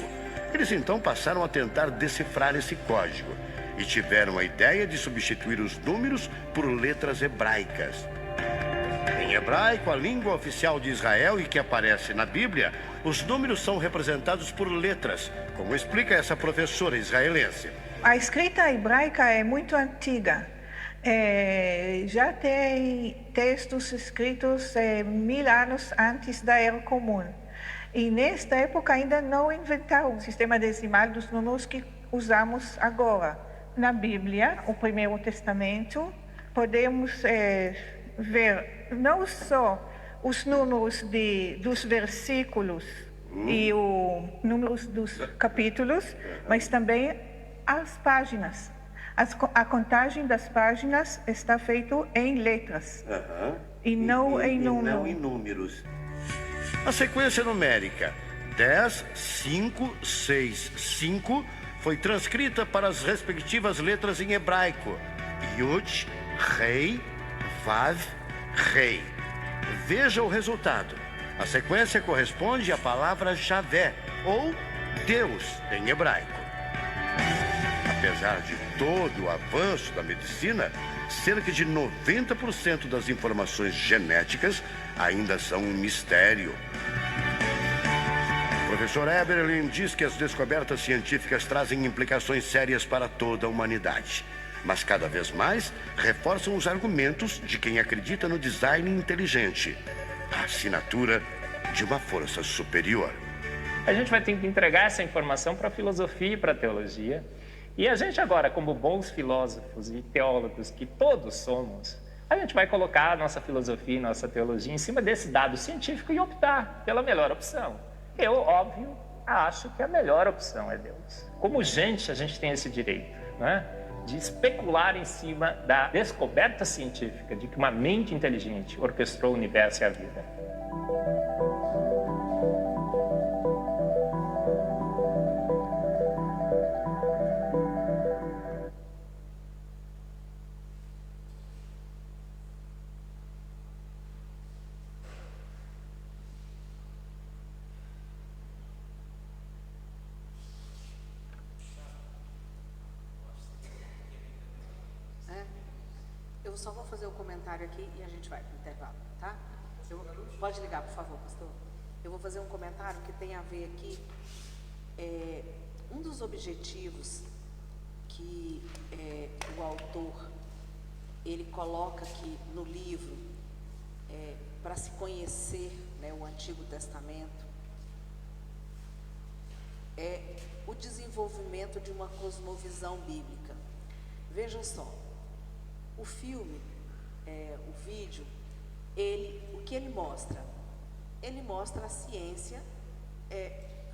Eles então passaram a tentar decifrar esse código e tiveram a ideia de substituir os números por letras hebraicas. Em hebraico, a língua oficial de Israel e que aparece na Bíblia, os números são representados por letras, como explica essa professora israelense. A escrita hebraica é muito antiga. Já tem textos escritos 1000 anos antes da Era Comum. E nesta época ainda não inventaram o sistema decimal dos números que usamos agora. Na Bíblia, o Primeiro Testamento, podemos ver não só os números dos versículos e os números dos capítulos, mas também as páginas. A contagem das páginas está feita em letras e não em números. A sequência numérica 10, 5, 6, 5 foi transcrita para as respectivas letras em hebraico: Yud, Rei, Vav, Rei. Veja o resultado. A sequência corresponde à palavra Javé, ou Deus, em hebraico. Apesar de todo o avanço da medicina, cerca de 90% das informações genéticas ainda são um mistério. O professor Eberlin diz que as descobertas científicas trazem implicações sérias para toda a humanidade, mas cada vez mais reforçam os argumentos de quem acredita no design inteligente, a assinatura de uma força superior. A gente vai ter que entregar essa informação para a filosofia e para a teologia. E a gente agora, como bons filósofos e teólogos que todos somos, a gente vai colocar a nossa filosofia e nossa teologia em cima desse dado científico e optar pela melhor opção. Eu, óbvio, acho que a melhor opção é Deus. Como gente, a gente tem esse direito, né, de especular em cima da descoberta científica de que uma mente inteligente orquestrou o universo e a vida. Eu só vou fazer o comentário aqui e a gente vai para o intervalo, tá? Pode ligar, por favor, pastor. Eu vou fazer um comentário que tem a ver aqui. Um dos objetivos que o autor ele coloca aqui no livro para se conhecer, né, o Antigo Testamento é o desenvolvimento de uma cosmovisão bíblica. Veja só. O filme, o vídeo, o que ele mostra? Ele mostra a ciência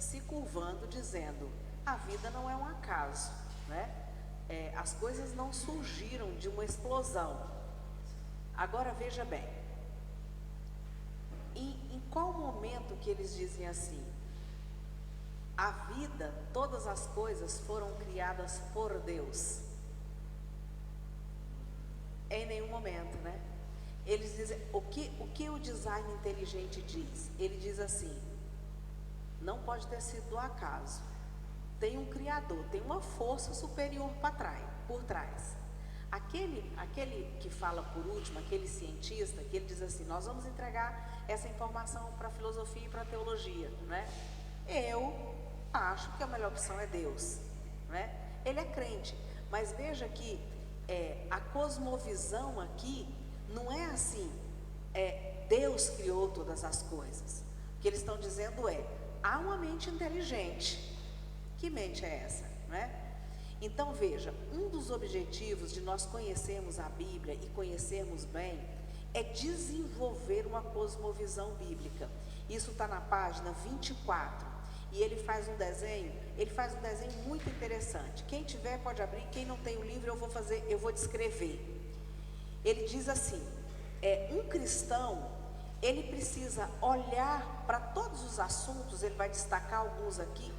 se curvando, dizendo, a vida não é um acaso, né? As coisas não surgiram de uma explosão. Agora veja bem, em qual momento que eles dizem assim? A vida, todas as coisas foram criadas por Deus. Em nenhum momento, né? Eles dizem, o que o design inteligente diz? Ele diz assim, não pode ter sido do acaso. Tem um criador, tem uma força superior por trás. Aquele que fala por último, aquele cientista, que ele diz assim, nós vamos entregar essa informação para a filosofia e para a teologia, né? Eu acho que a melhor opção é Deus, né? Ele é crente, mas veja que a cosmovisão aqui não é assim, Deus criou todas as coisas. O que eles estão dizendo há uma mente inteligente. Que mente é essa, né? Então veja, um dos objetivos de nós conhecermos a Bíblia e conhecermos bem é desenvolver uma cosmovisão bíblica. Isso está na página 24. E ele faz um desenho muito interessante. Quem tiver pode abrir, quem não tem o livro eu vou descrever. Ele diz assim, um cristão, ele precisa olhar para todos os assuntos, ele vai destacar alguns aqui,